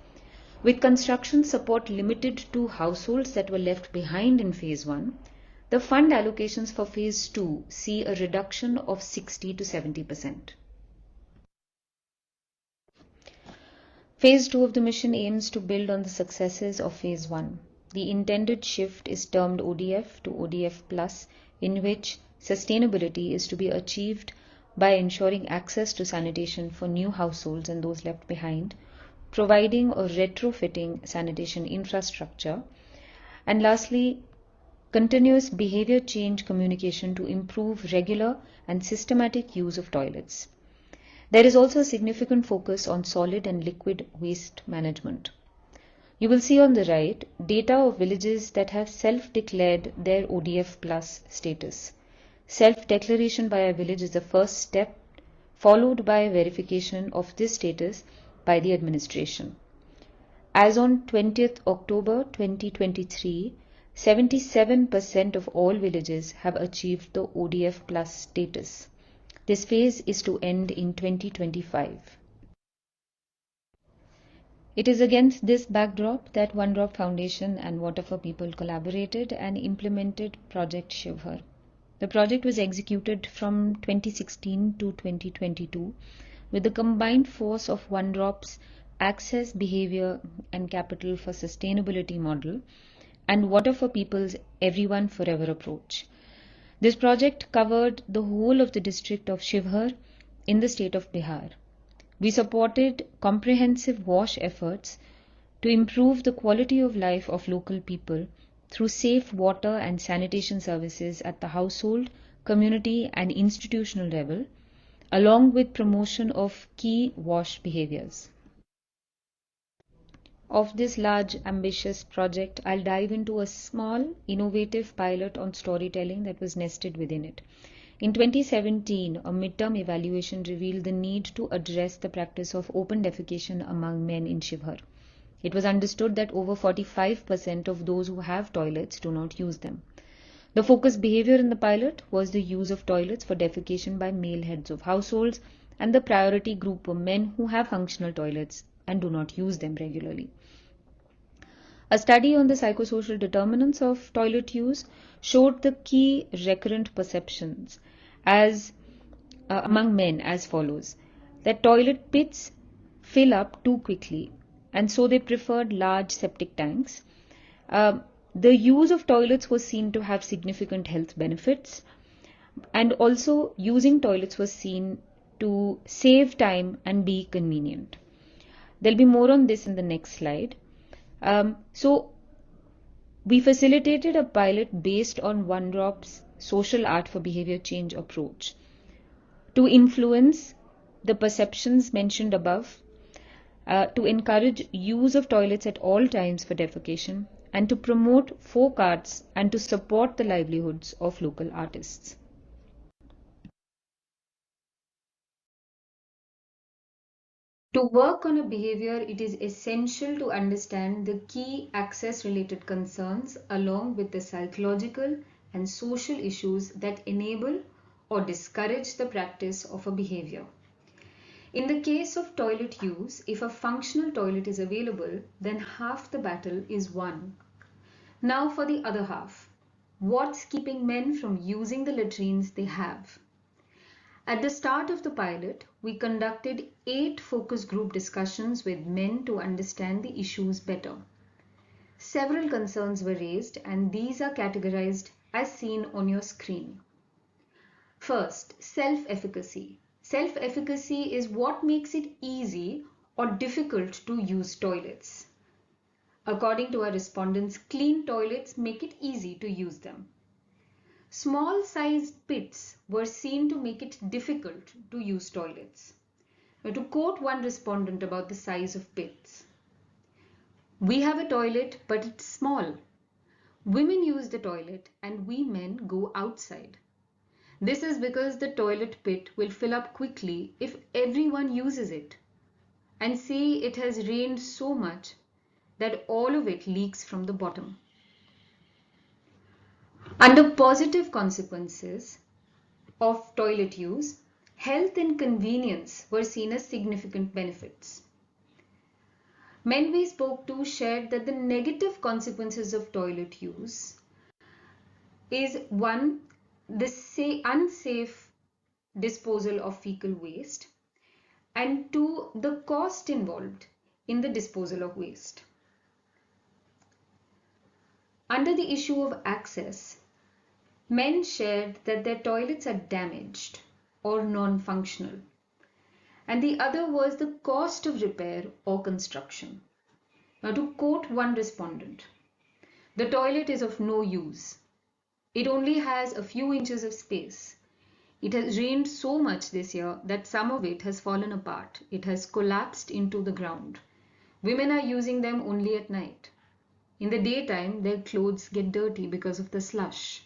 Speaker 5: With construction support limited to households that were left behind in phase 1, the fund allocations for phase 2 see a reduction of 60 to 70%. Phase 2 of the mission aims to build on the successes of phase 1. The intended shift is termed ODF to ODF Plus, in which sustainability is to be achieved by ensuring access to sanitation for new households and those left behind, providing or retrofitting sanitation infrastructure, and lastly, continuous behavior change communication to improve regular and systematic use of toilets. There is also a significant focus on solid and liquid waste management. You will see on the right data of villages that have self-declared their ODF Plus status. Self-declaration by a village is the first step, followed by verification of this status by the administration. As on 20th October 2023, 77% of all villages have achieved the ODF Plus status. This phase is to end in 2025. It is against this backdrop that One Drop Foundation and Water for People collaborated and implemented Project Shivhar. The project was executed from 2016 to 2022 with the combined force of One Drop's access, behavior and capital for sustainability model and water for people's everyone forever approach. This project covered the whole of the district of Shivhar in the state of Bihar. We supported comprehensive wash efforts to improve the quality of life of local people through safe water and sanitation services at the household, community and institutional level, along with promotion of key wash behaviors. Of this large, ambitious project, I'll dive into a small, innovative pilot on storytelling that was nested within it. In 2017, a midterm evaluation revealed the need to address the practice of open defecation among men in Shivhar. It was understood that over 45% of those who have toilets do not use them. The focused behavior in the pilot was the use of toilets for defecation by male heads of households, and the priority group were men who have functional toilets and do not use them regularly. A study on the psychosocial determinants of toilet use showed the key recurrent perceptions as among men as follows: that toilet pits fill up too quickly, and so they preferred large septic tanks. The use of toilets was seen to have significant health benefits, and also using toilets was seen to save time and be convenient. There'll be more on this in the next slide. So we facilitated a pilot based on One Drop's social art for behavior change approach to influence the perceptions mentioned above, to encourage use of toilets at all times for defecation, and to promote folk arts and to support the livelihoods of local artists. To work on a behavior, it is essential to understand the key access-related concerns along with the psychological and social issues that enable or discourage the practice of a behavior. In the case of toilet use, if a functional toilet is available, then half the battle is won. Now for the other half. What's keeping men from using the latrines they have? At the start of the pilot, we conducted 8 focus group discussions with men to understand the issues better. Several concerns were raised, and these are categorized as seen on your screen. First, self-efficacy. Self-efficacy is what makes it easy or difficult to use toilets. According to our respondents, clean toilets make it easy to use them. Small sized pits were seen to make it difficult to use toilets. Now, to quote one respondent about the size of pits: "We have a toilet, but it's small. Women use the toilet and we men go outside. This is because the toilet pit will fill up quickly if everyone uses it. And see, it has rained so much that all of it leaks from the bottom." Under positive consequences of toilet use, health and convenience were seen as significant benefits. Men we spoke to shared that the negative consequences of toilet use is 1, the unsafe disposal of fecal waste, and 2, the cost involved in the disposal of waste. Under the issue of access, men shared that their toilets are damaged or non-functional, and the other was the cost of repair or construction. Now, to quote one respondent, "The toilet is of no use. It only has a few inches of space. It has rained so much this year that some of it has fallen apart. It has collapsed into the ground. Women are using them only at night. In the daytime, their clothes get dirty because of the slush."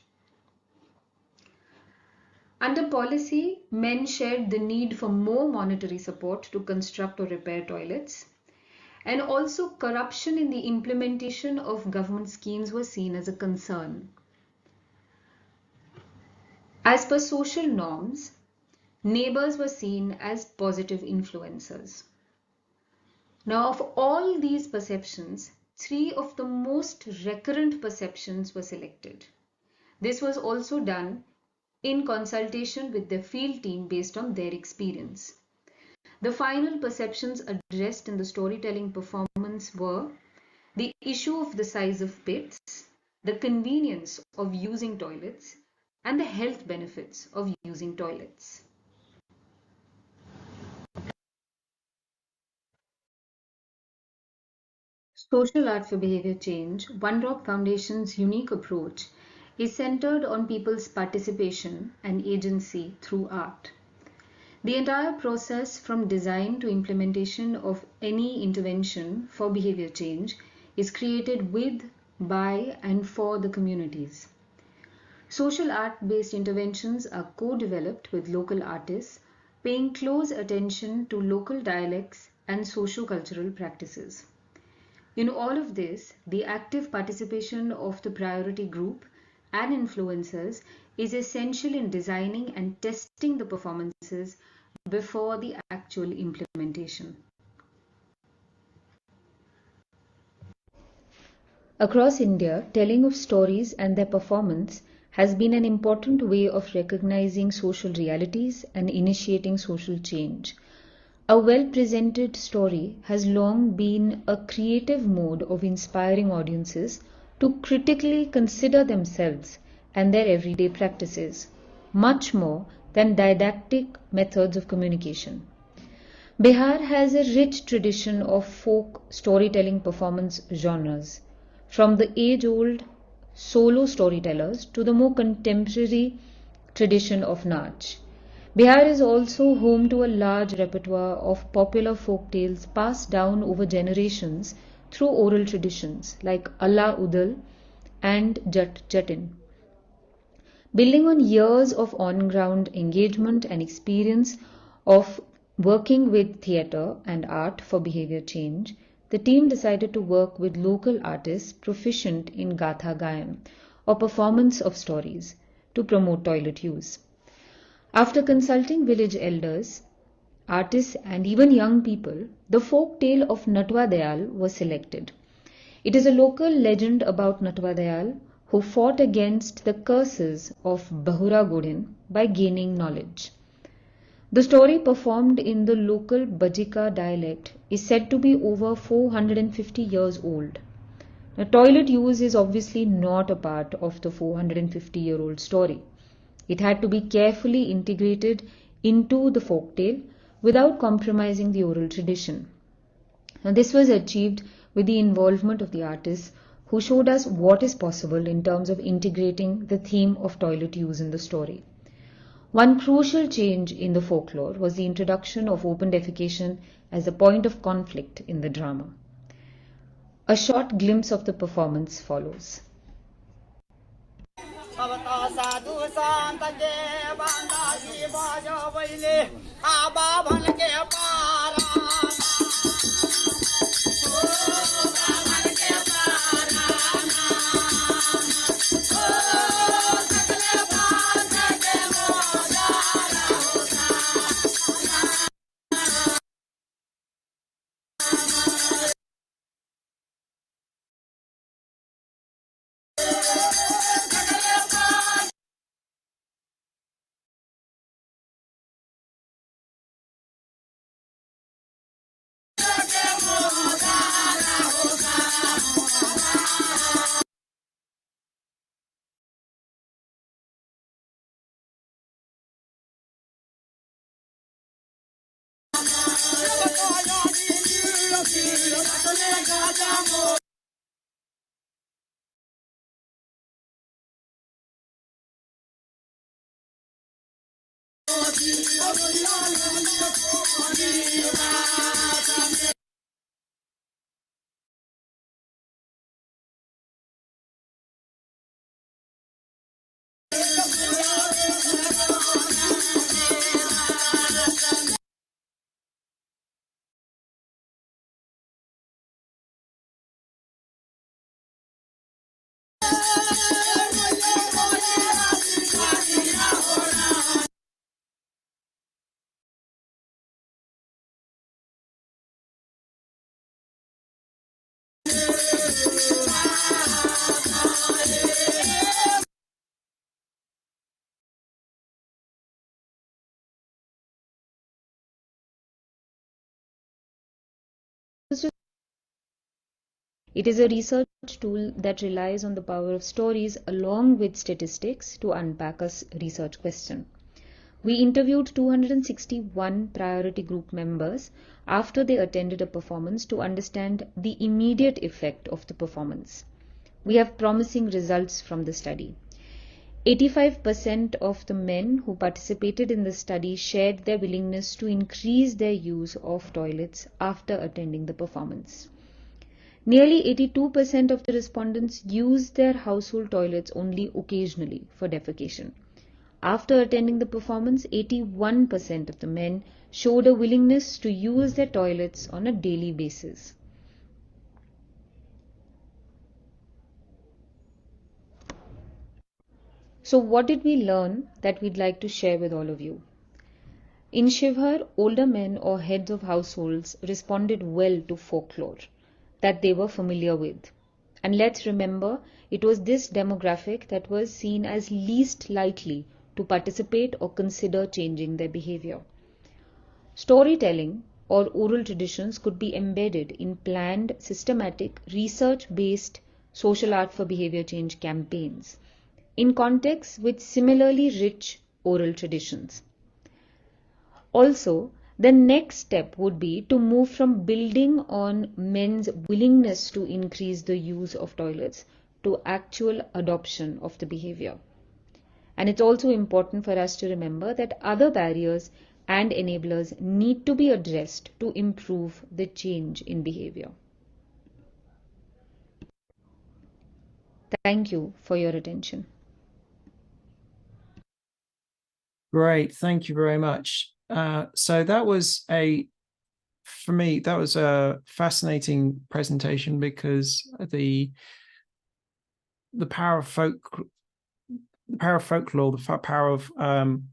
Speaker 5: Under policy, men shared the need for more monetary support to construct or repair toilets, and also corruption in the implementation of government schemes was seen as a concern. As per social norms, neighbors were seen as positive influencers. Now, of all these perceptions, 3 of the most recurrent perceptions were selected. This was also done in consultation with the field team based on their experience. The final perceptions addressed in the storytelling performance were the issue of the size of pits, the convenience of using toilets, and the health benefits of using toilets. Social Art for Behavior Change, One Drop Foundation's unique approach is centered on people's participation and agency through art. The entire process from design to implementation of any intervention for behavior change is created with, by, and for the communities. Social art-based interventions are co-developed with local artists, paying close attention to local dialects and socio-cultural practices. In all of this, the active participation of the priority group and influencers is essential in designing and testing the performances before the actual implementation. Across India, telling of stories and their performance has been an important way of recognizing social realities and initiating social change. A well-presented story has long been a creative mode of inspiring audiences to critically consider themselves and their everyday practices, much more than didactic methods of communication. Bihar has a rich tradition of folk storytelling performance genres, from the age-old solo storytellers to the more contemporary tradition of Nach. Bihar is also home to a large repertoire of popular folk tales passed down over generations through oral traditions like Allah Udal and Jat Jatin. Building on years of on-ground engagement and experience of working with theatre and art for behavior change, the team decided to work with local artists proficient in Gatha Gayan, or performance of stories, to promote toilet use. After consulting village elders, artists and even young people, the folk tale of Natwa Dayal was selected. It is a local legend about Natwa Dayal, who fought against the curses of Bahura Godin by gaining knowledge. The story, performed in the local Bajika dialect, is said to be over 450 years old. Now, toilet use is obviously not a part of the 450-year-old story. It had to be carefully integrated into the folktale without compromising the oral tradition. Now, this was achieved with the involvement of the artists, who showed us what is possible in terms of integrating the theme of toilet use in the story. One crucial change in the folklore was the introduction of open defecation as a point of conflict in the drama. A short glimpse of the performance follows. It is a research tool that relies on the power of stories along with statistics to unpack a research question. We interviewed 261 priority group members after they attended a performance to understand the immediate effect of the performance. We have promising results from the study. 85% of the men who participated in the study shared their willingness to increase their use of toilets after attending the performance. Nearly 82% of the respondents used their household toilets only occasionally for defecation. After attending the performance, 81% of the men showed a willingness to use their toilets on a daily basis. So what did we learn that we'd like to share with all of you? In Shivhar, older men or heads of households responded well to folklore that they were familiar with. And let's remember, it was this demographic that was seen as least likely to participate or consider changing their behavior. Storytelling or oral traditions could be embedded in planned, systematic, research-based social art for behavior change campaigns in contexts with similarly rich oral traditions. Also, the next step would be to move from building on men's willingness to increase the use of toilets to actual adoption of the behavior. And it's also important for us to remember that other barriers and enablers need to be addressed to improve the change in behavior. Thank you for your attention.
Speaker 1: Great, thank you very much. So that was for me, that was a fascinating presentation because the power of folklore, the power of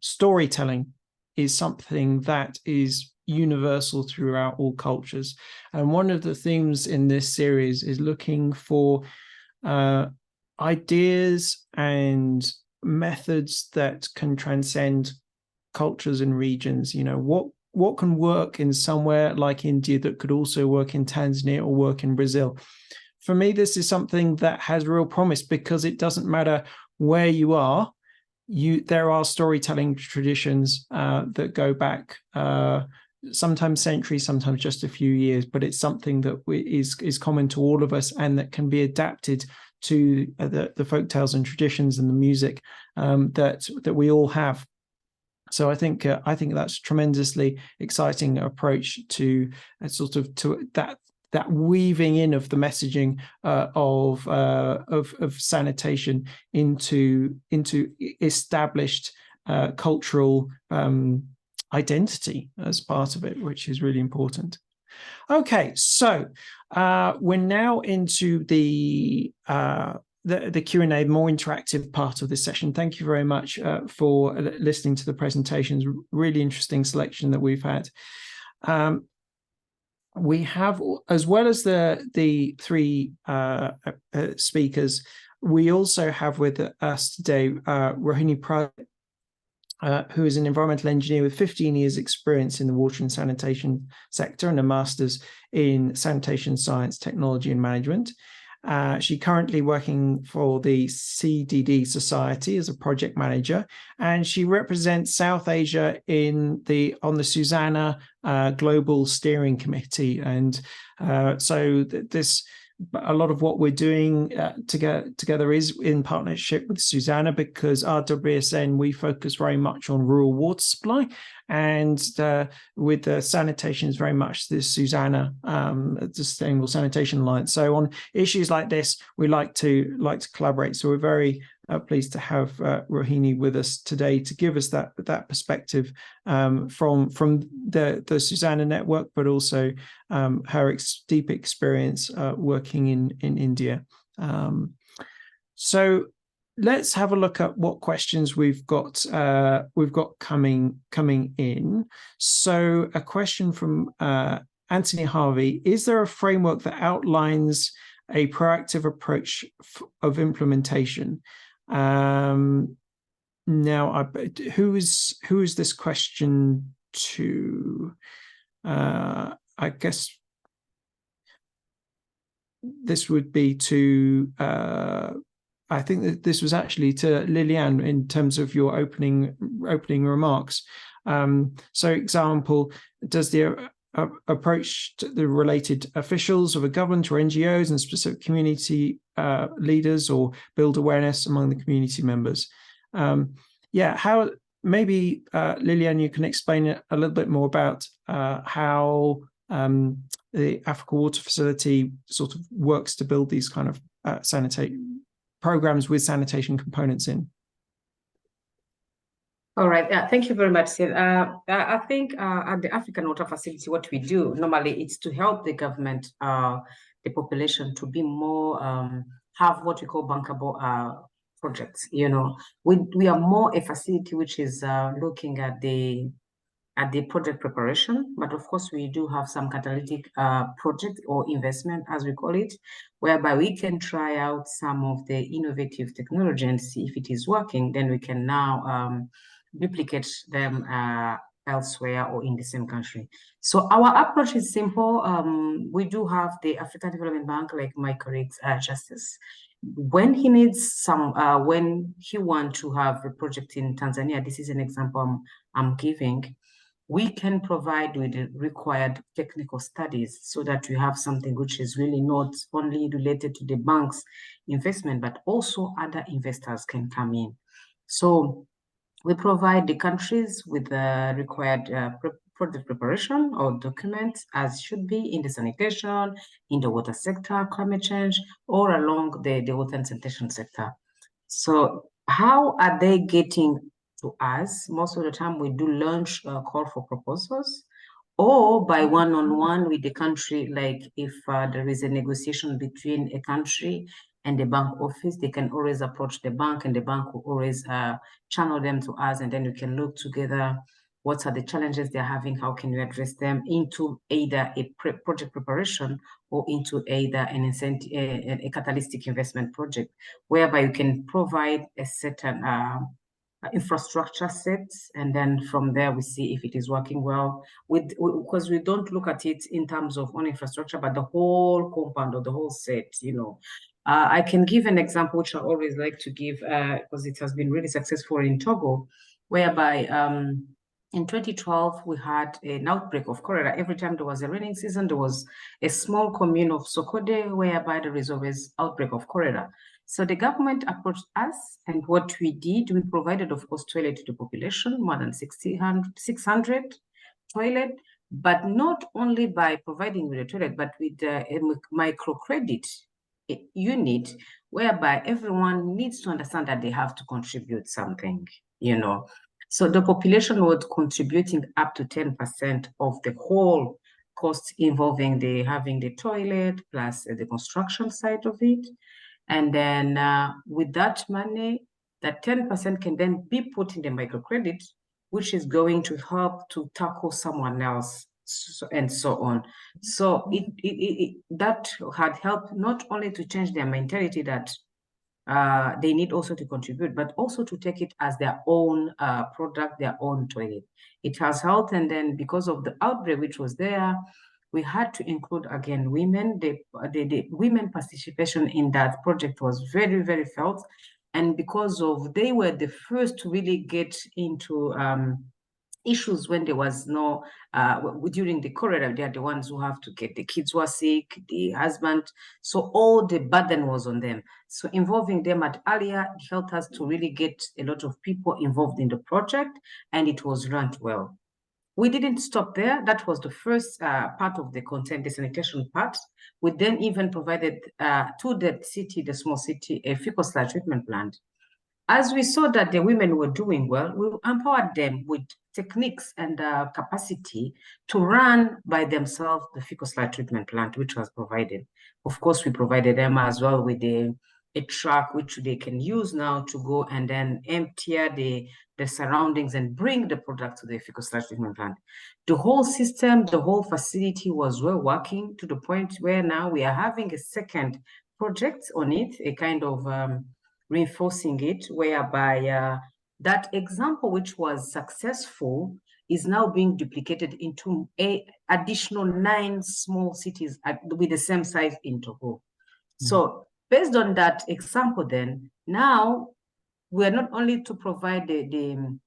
Speaker 1: storytelling is something that is universal throughout all cultures. And one of the themes in this series is looking for ideas and methods that can transcend cultures and regions. You know, what can work in somewhere like India that could also work in Tanzania or work in Brazil. For me, this is something that has real promise because it doesn't matter where you are. There are storytelling traditions that go back sometimes centuries, sometimes just a few years, but it's something that is common to all of us and that can be adapted to the folk tales and traditions and the music that we all have. So I think that's a tremendously exciting approach to that weaving in of the messaging of sanitation into established cultural identity as part of it, which is really important. Okay, so we're now into the Q&A, more interactive part of this session. Thank you very much for listening to the presentations. Really interesting selection that we've had. We have, as well as the three speakers, we also have with us today Rohini Pradip, who is an environmental engineer with 15 years experience in the water and sanitation sector and a master's in sanitation science, technology and management. She's currently working for the CDD Society as a project manager, and she represents South Asia on the Susanna Global Steering Committee. And so a lot of what we're doing together is in partnership with Susanna, because RWSN, we focus very much on rural water supply, and with the sanitation is very much the Susanna Sustainable Sanitation Alliance. So on issues like this, we like to collaborate. So we're very pleased to have Rohini with us today to give us that perspective from the Susanna network, but also her deep experience working in India. So let's have a look at what questions we've got coming in. So a question from Anthony Harvey: is there a framework that outlines a proactive approach of implementation? Now, who is this question to? I guess this would be to, I think that this was actually to Liliane in terms of your opening remarks. So example, does the approach to the related officials of a government or NGOs and specific community leaders, or build awareness among the community members? Yeah, how, maybe Liliane, you can explain a little bit more about how the Africa Water Facility sort of works to build these kind of programs with sanitation components in.
Speaker 6: All right, thank you very much, Sid. I think at the African Water Facility, what we do normally is to help the government, the population, to be more, have what we call bankable projects. You know, we are more a facility which is looking at the project preparation, but of course we do have some catalytic project or investment, as we call it, whereby we can try out some of the innovative technology and see if it is working. Then we can now duplicate them elsewhere or in the same country. So our approach is simple. We do have the African Development Bank, like my colleague Justice. When he needs some, when he wants to have a project in Tanzania, this is an example I'm giving, we can provide with the required technical studies so that we have something which is really not only related to the bank's investment, but also other investors can come in. So we provide the countries with the required project preparation or documents, as should be in the sanitation, in the water sector, climate change, or along the water and sanitation sector. So how are they getting to us? Most of the time we do launch a call for proposals, or by one-on-one with the country, like if there is a negotiation between a country and the bank office, they can always approach the bank, and the bank will always channel them to us, and then we can look together what are the challenges they're having, how can we address them, into either a project preparation or into either an incentive, a catalytic investment project, whereby you can provide a certain infrastructure sets, and then from there we see if it is working well, because we don't look at it in terms of one infrastructure, but the whole compound or the whole set, you know. I can give an example which I always like to give because it has been really successful in Togo, whereby in 2012 we had an outbreak of cholera. Every time there was a raining season, there was a small commune of Sokode whereby there is always outbreak of cholera. So the government approached us, and what we did, we provided, of course, toilet to the population, more than 600 toilet, but not only by providing with a toilet, but with a microcredit unit, whereby everyone needs to understand that they have to contribute something, you know. So the population was contributing up to 10% of the whole cost involving having the toilet, plus the construction side of it. And then with that money, that 10% can then be put in the microcredit, which is going to help to tackle someone else, and so on. So that had helped not only to change their mentality that they need also to contribute, but also to take it as their own product, their own toilet. It has helped, and then because of the outbreak which was there, we had to include again women. The women participation in that project was very, very felt, and because of they were the first to really get into issues when there was no during the cholera. They are the ones who have to get, the kids were sick, the husband, so all the burden was on them. So involving them at earlier helped us to really get a lot of people involved in the project, and it was run well. We didn't stop there. That was the first part of the content, the sanitation part. We then even provided to the city, the small city, a fecal sludge treatment plant. As we saw that the women were doing well, we empowered them with techniques and capacity to run by themselves the fecal sludge treatment plant, which was provided. Of course, we provided them as well with a truck which they can use now to go and then empty the surroundings and bring the product to the fecal sludge treatment plant. The whole system, the whole facility was well working to the point where now we are having a second project on it, a kind of reinforcing it, whereby that example which was successful is now being duplicated into additional 9 small cities with the same size in Togo. So based on that example, then now we are not only to provide the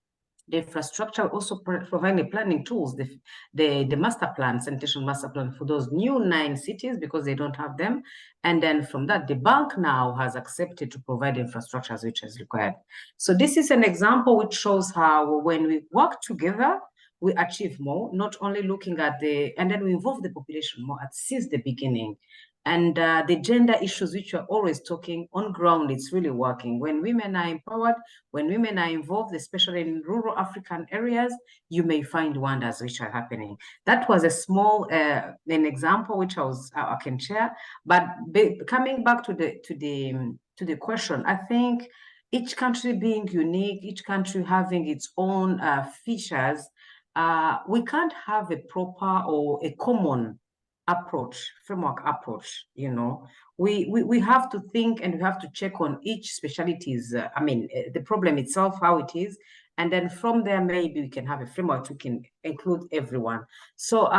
Speaker 6: infrastructure, also providing the planning tools, the master plan, sanitation master plan for those new 9 cities, because they don't have them. And then from that, the bank now has accepted to provide infrastructures which is required. So this is an example which shows how when we work together, we achieve more, not only looking at and then we involve the population more since the beginning. And the gender issues which we're always talking on ground, it's really working. When women are empowered, when women are involved, especially in rural African areas, you may find wonders which are happening. That was a small an example which I can share. But coming back to the question, I think each country being unique, each country having its own features, we can't have a proper or a common framework approach. We have to think and we have to check on each specialties, the problem itself, how it is, and then from there maybe we can have a framework we can include everyone. So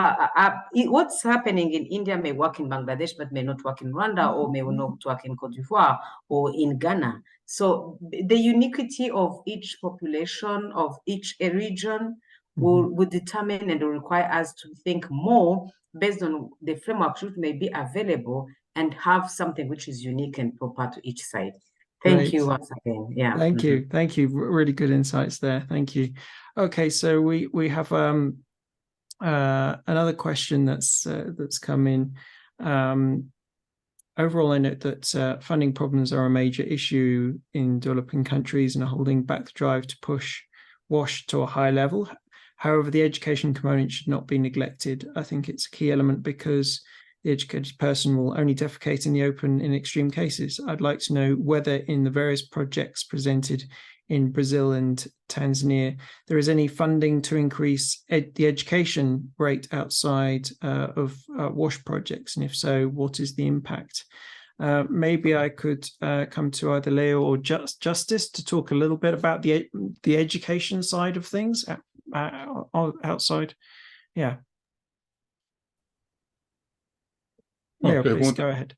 Speaker 6: what's happening in India may work in Bangladesh but may not work in Rwanda, or may not work in Cote d'Ivoire or in Ghana. So the uniquity of each population, of each region, will determine and will require us to think more based on the framework which may be available and have something which is unique and proper to each side. Thank you once again. Yeah.
Speaker 1: Thank you. Thank you. Really good insights there. Thank you. Okay, so we have another question that's come in. Overall, I note that funding problems are a major issue in developing countries and are holding back the drive to push WASH to a high level. However, the education component should not be neglected. I think it's a key element because the educated person will only defecate in the open in extreme cases. I'd like to know whether in the various projects presented in Brazil and Tanzania, there is any funding to increase the education rate outside of WASH projects, and if so, what is the impact? Maybe I could come to either Leo or Justice to talk a little bit about the education side of things outside. Yeah. Leo, please go ahead.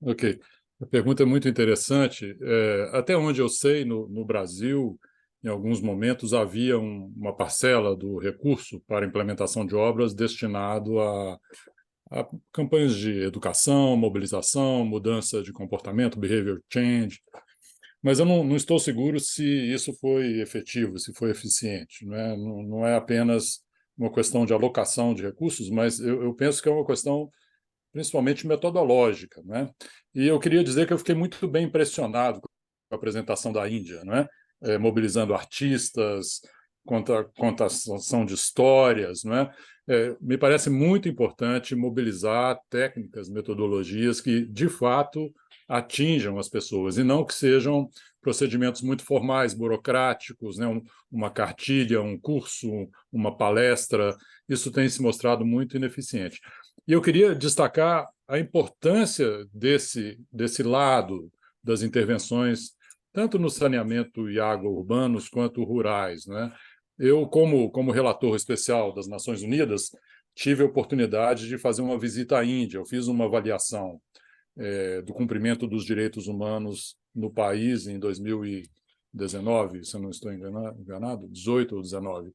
Speaker 3: Ok. A pergunta é muito interessante. Até onde eu sei, no Brasil, em alguns momentos, havia uma parcela do recurso para implementação de obras destinado a campanhas de educação, mobilização, mudança de comportamento, behavior change. Mas eu não estou seguro se isso foi efetivo, se foi eficiente. Não é apenas uma questão de alocação de recursos, mas eu penso que é uma questão principalmente metodológica. E eu queria dizer que eu fiquei muito bem impressionado com a apresentação da Índia, mobilizando artistas, contação de histórias. Me parece muito importante mobilizar técnicas, metodologias que, de fato, atinjam as pessoas, e não que sejam procedimentos muito formais, burocráticos, uma cartilha, um curso, uma palestra. Isso tem se mostrado muito ineficiente. E eu queria destacar a importância desse lado das intervenções, tanto no saneamento e água urbanos quanto rurais. Eu, como relator especial das Nações Unidas, tive a oportunidade de fazer uma visita à Índia. Eu fiz uma avaliação do cumprimento dos direitos humanos no país em 2019, se eu não estou enganado, 18 ou 19.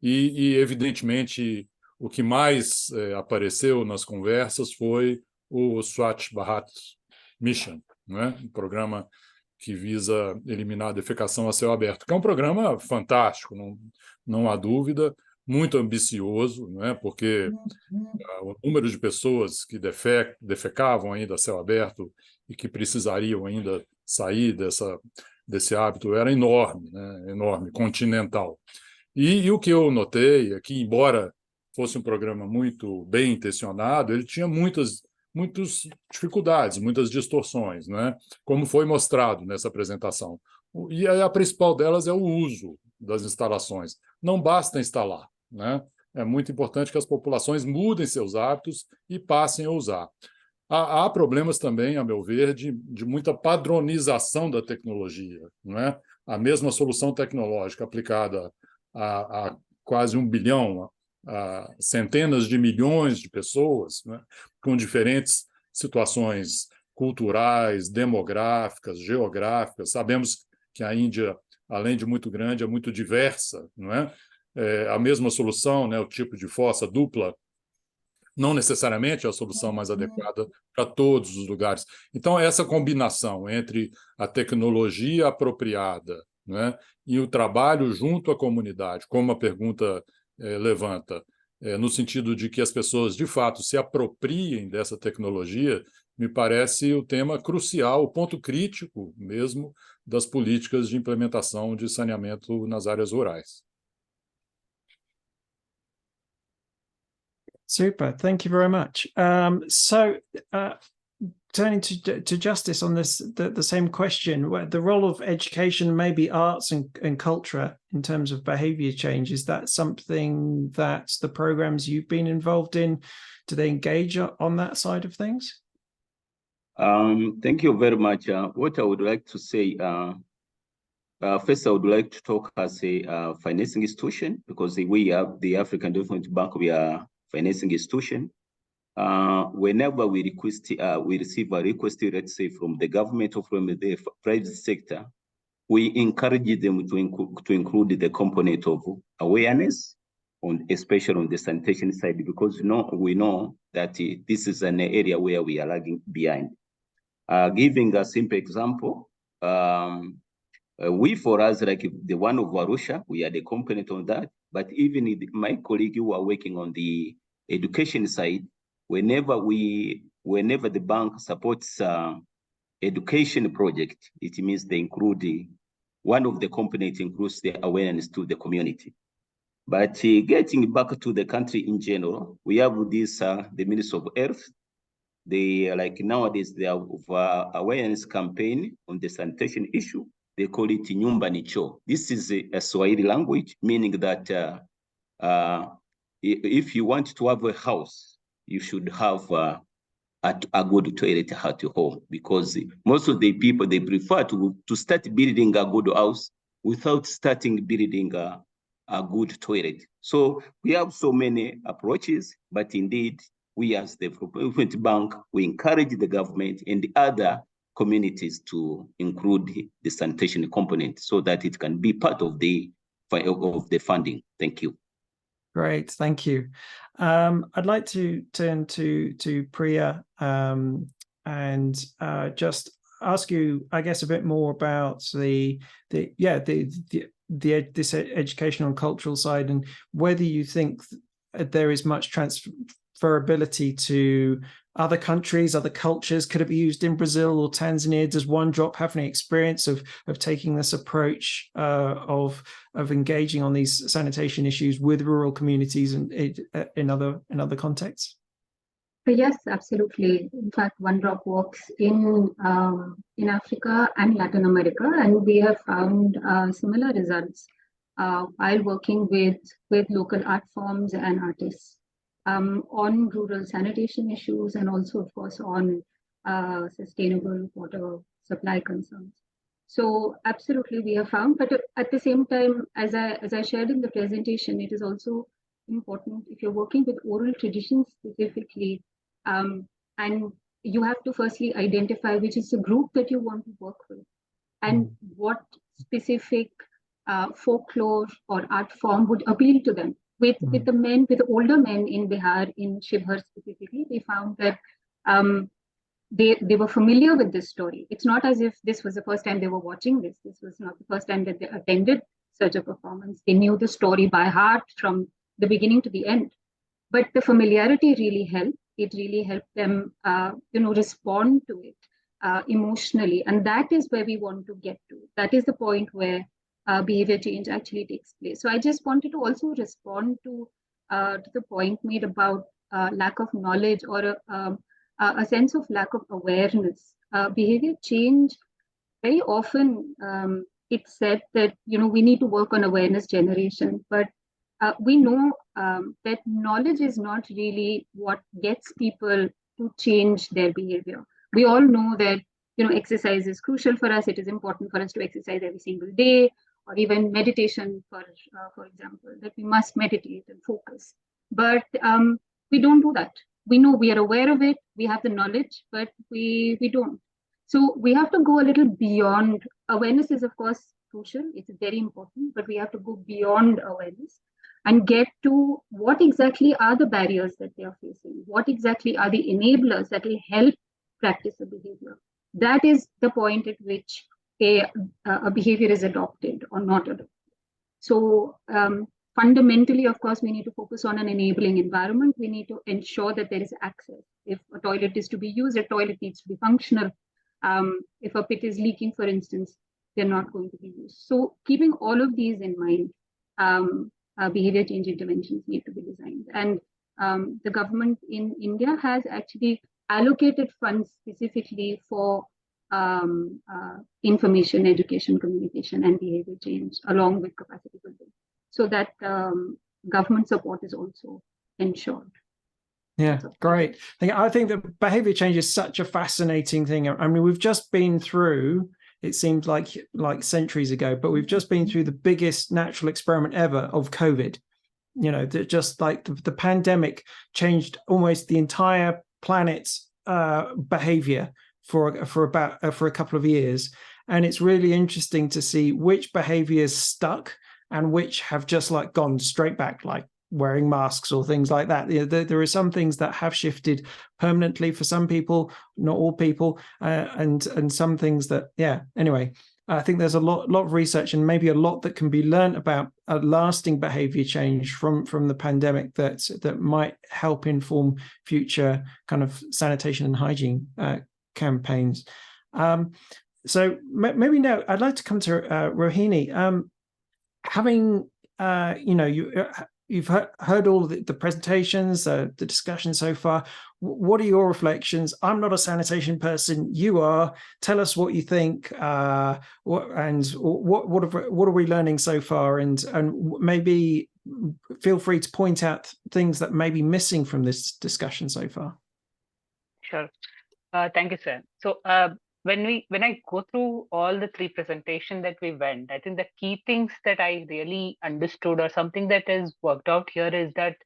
Speaker 3: E evidentemente, o que mais apareceu nas conversas foi o Swachh Bharat Mission, um programa que visa eliminar a defecação a céu aberto, que é um programa fantástico, não há dúvida, muito ambicioso, porque o número de pessoas que defecavam ainda a céu aberto e que precisariam ainda sair desse hábito era enorme, enorme, continental. E o que eu notei é que, embora fosse um programa muito bem intencionado, ele tinha muitas dificuldades, muitas distorções, como foi mostrado nessa apresentação. E a principal delas é o uso das instalações. Não basta instalar. É muito importante que as populações mudem seus hábitos e passem a usar. Há problemas também, a meu ver, de muita padronização da tecnologia. A mesma solução tecnológica aplicada a quase 1 bilhão, a centenas de milhões de pessoas, com diferentes situações culturais, demográficas, geográficas. Sabemos que a Índia, além de muito grande, é muito diversa, não é? A mesma solução, né, o tipo de fossa dupla, não necessariamente é a solução mais adequada para todos os lugares. Então, essa combinação entre a tecnologia apropriada, né, e o trabalho junto à comunidade, como a pergunta levanta, no sentido de que as pessoas, de fato, se apropriem dessa tecnologia, me parece o tema crucial, o ponto crítico mesmo das políticas de implementação de saneamento nas áreas rurais.
Speaker 1: Super, thank you very much. Turning to Justice on this, the same question, where the role of education, maybe arts and culture in terms of behavior change, is that something that the programs you've been involved in, do they engage on that side of things?
Speaker 4: Thank you very much. What I would like to say, first, I would like to talk as a financing institution, because we have the African Development Bank, we are financing institution. Whenever we receive a request, let's say from the government or from the private sector, we encourage them to include the component of awareness, especially on the sanitation side, because we know that this is an area where we are lagging behind. Giving a simple example, for us, like the one of Arusha, we are the component on that. But even my colleague who are working on the education side, whenever the bank supports education project, it means they include one of the components includes the awareness to the community. But getting back to the country in general, we have this the Ministry of Health. They nowadays they have awareness campaign on the sanitation issue. They call it Nyumba ni Choo. This is a Swahili language, meaning that if you want to have a house, you should have a good toilet at your home, because most of the people, they prefer to start building a good house without starting building a good toilet. So we have so many approaches, but indeed, we as the Development Bank, we encourage the government and the other communities to include the sanitation component so that it can be part of the funding. Thank you.
Speaker 1: Great, thank you. I'd like to turn to Priya and just ask you, I guess, a bit more about this educational and cultural side, and whether you think there is much transferability to other countries, other cultures. Could it be used in Brazil or Tanzania? Does One Drop have any experience of taking this approach of engaging on these sanitation issues with rural communities and in other contexts?
Speaker 7: Yes, absolutely. In fact, One Drop works in Africa and Latin America, and we have found similar results while working with local art forms and artists on rural sanitation issues, and also, of course, on sustainable water supply concerns. So absolutely, we have found, but at the same time, as I shared in the presentation, it is also important if you're working with oral traditions specifically, and you have to firstly identify which is the group that you want to work with, and what specific folklore or art form would appeal to them. With the older men in Bihar, in Shivhar specifically, they found that they were familiar with this story. It's not as if this was the first time they were watching this. This was not the first time that they attended such a performance. They knew the story by heart from the beginning to the end. But the familiarity really helped. It really helped them, respond to it emotionally. And that is where we want to get to. That is the point where behavior change actually takes place. So I just wanted to also respond to the point made about lack of knowledge or a sense of lack of awareness. Behavior change, very often it's said that we need to work on awareness generation, but we know that knowledge is not really what gets people to change their behavior. We all know that exercise is crucial for us. It is important for us to exercise every single day, or even meditation, for example, that we must meditate and focus. But we don't do that. we know, we are aware of it, we have the knowledge, but we don't. So we have to go a little beyond. Awareness is, of course, crucial. It's very important, but we have to go beyond awareness and get to what exactly are the barriers that they are facing. What exactly are the enablers that will help practice the behavior. That is the point at which a behavior is adopted or not adopted. So fundamentally, of course, we need to focus on an enabling environment. We need to ensure that there is access. If a toilet is to be used, a toilet needs to be functional. If a pit is leaking, for instance, they're not going to be used. So keeping all of these in mind, behavior change interventions need to be designed. And the government in India has actually allocated funds specifically for information, education, communication, and behavior change, along with capacity building, so that government support is also ensured.
Speaker 1: Yeah, great. I think that behavior change is such a fascinating thing. I mean, we've just been through, it seems like centuries ago, but we've just been through the biggest natural experiment ever of COVID. You know, that just like the pandemic changed almost the entire planet's behavior for a couple of years. And it's really interesting to see which behaviors stuck and which have just like gone straight back, like wearing masks or things like that. You know, there are some things that have shifted permanently for some people, not all people, and some things that, yeah. Anyway, I think there's a lot of research and maybe a lot that can be learned about a lasting behavior change from the pandemic that might help inform future kind of sanitation and hygiene campaigns. So maybe now I'd like to come to Rohini. Having you've heard all of the presentations, the discussion so far. What are your reflections? I'm not a sanitation person. You are. Tell us what you think. What are we learning so far? And maybe feel free to point out things that may be missing from this discussion so far.
Speaker 8: Sure. Thank you, sir. So when I go through all the three presentations that we went, I think the key things that I really understood or something that is worked out here is that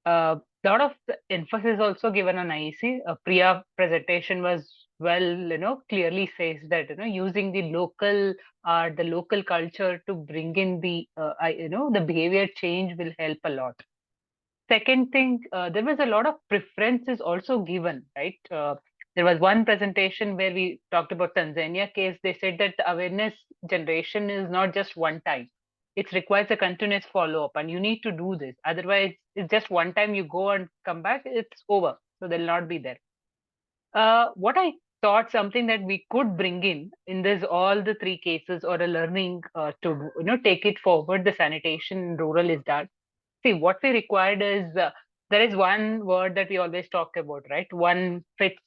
Speaker 8: a lot of the emphasis also given on IEC. Priya presentation was clearly says that using the local art, the local culture to bring in the the behavior change will help a lot. Second thing, there was a lot of preferences also given, right? There was one presentation where we talked about Tanzania case. They said that the awareness generation is not just one time. It requires a continuous follow-up, and you need to do this. Otherwise, it's just one time you go and come back, it's over. So they'll not be there. What I thought something that we could bring in this all the three cases or a learning to take it forward, the sanitation in rural is that, see, what we required is there is one word that we always talk about, right? One fits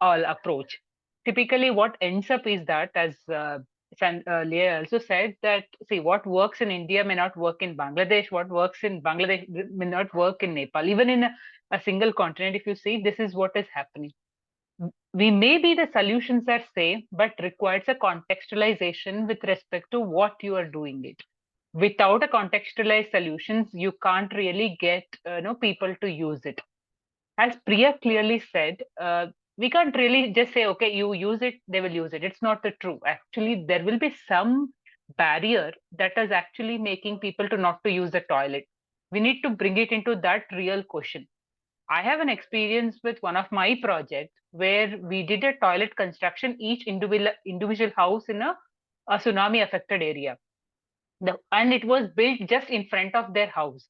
Speaker 8: all approach. Typically, what ends up is that, as Leah also said, that see, what works in India may not work in Bangladesh. What works in Bangladesh may not work in Nepal. Even in a single continent, if you see, this is what is happening. We may be the solutions are same, but requires a contextualization with respect to what you are doing it. Without a contextualized solutions, you can't really get people to use it. As Priya clearly said, we can't really just say, okay, you use it, they will use it. It's not the true. Actually, there will be some barrier that is actually making people to not to use the toilet. We need to bring it into that real question. I have an experience with one of my projects where we did a toilet construction, each individual house in a tsunami affected area. And it was built just in front of their house.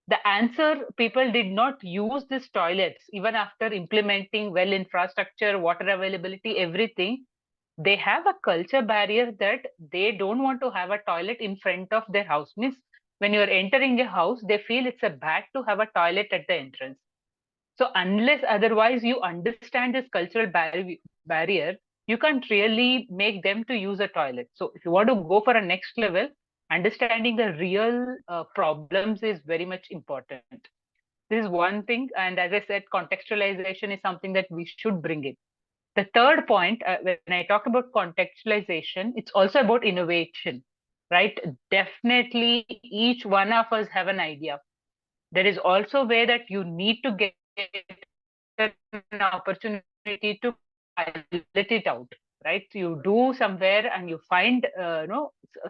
Speaker 8: The answer, people did not use these toilets even after implementing well infrastructure, water availability, everything. They have a culture barrier that they don't want to have a toilet in front of their house. Means when you're entering a house, they feel it's a bad to have a toilet at the entrance. So unless otherwise you understand this cultural barrier, you can't really make them to use a toilet. So if you want to go for a next level, understanding the real problems is very much important. This is one thing. And as I said, contextualization is something that we should bring in. The third point, when I talk about contextualization, it's also about innovation, right? Definitely each one of us have an idea. There is also a way that you need to get an opportunity to pilot it out, right? You do somewhere and you find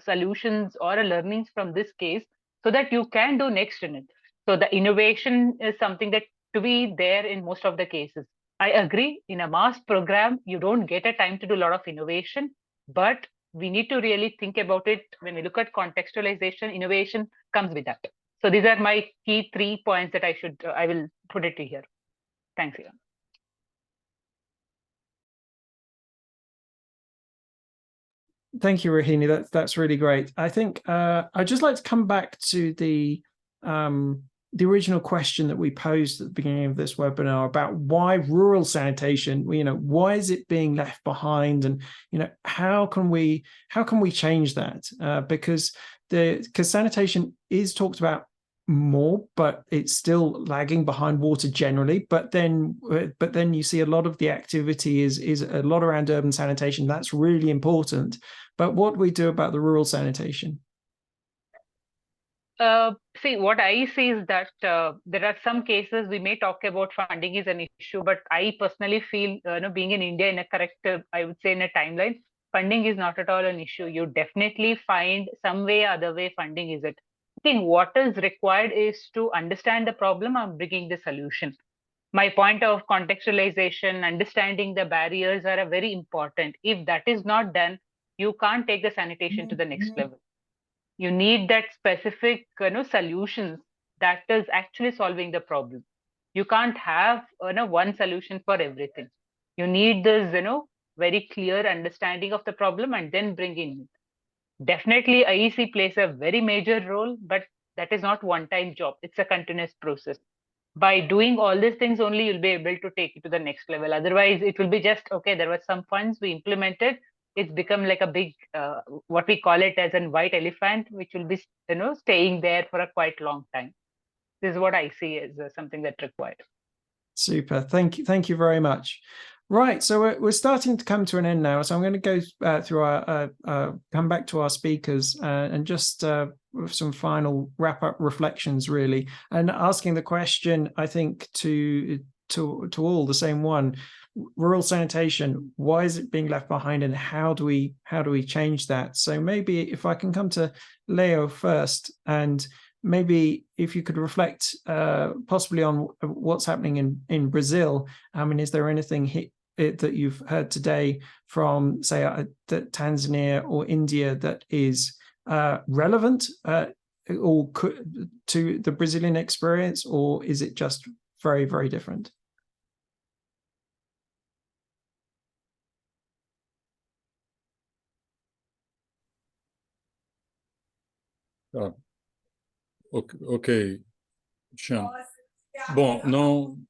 Speaker 8: solutions or learnings from this case so that you can do next in it. So the innovation is something that to be there in most of the cases. I agree, in a mass program, you don't get a time to do a lot of innovation, but we need to really think about it. When we look at contextualization, innovation comes with that. So these are my key 3 points that I will put it to here. Thanks, Ian.
Speaker 1: Thank you, Rohini. That's really great. I think I'd just like to come back to the original question that we posed at the beginning of this webinar about why rural sanitation. Why is it being left behind, and how can we change that? Because sanitation is talked about more, but it's still lagging behind water generally. But then you see a lot of the activity is a lot around urban sanitation. That's really important. But what do we do about the rural sanitation?
Speaker 8: See, what I see is that there are some cases we may talk about funding is an issue, but I personally feel, being in India in a correct, I would say in a timeline, funding is not at all an issue. You definitely find some way, other way, funding is it. I think what is required is to understand the problem and bringing the solution. My point of contextualization, understanding the barriers are very important. If that is not done, you can't take the sanitation to the next level. You need that specific solutions that is actually solving the problem. You can't have one solution for everything. You need this very clear understanding of the problem and then bring in it. Definitely IEC plays a very major role, but that is not one-time job. It's a continuous process. By doing all these things only, you'll be able to take it to the next level. Otherwise, it will be just, okay, there were some funds we implemented. It's become like a big, what we call it as a white elephant, which will be, staying there for a quite long time. This is what I see as something that's required.
Speaker 1: Super. Thank you very much. Right, so we're starting to come to an end now. So I'm going to go through come back to our speakers and just with some final wrap-up reflections, really, and asking the question, I think, to all the same one: rural sanitation. Why is it being left behind, and how do we change that? So maybe if I can come to Leo first, and maybe if you could reflect possibly on what's happening in Brazil. I mean, is there anything that you've heard today from, say, Tanzania or India that is relevant or to the Brazilian experience, or is it just very, very different?
Speaker 3: Ok, Cristiano. Bom,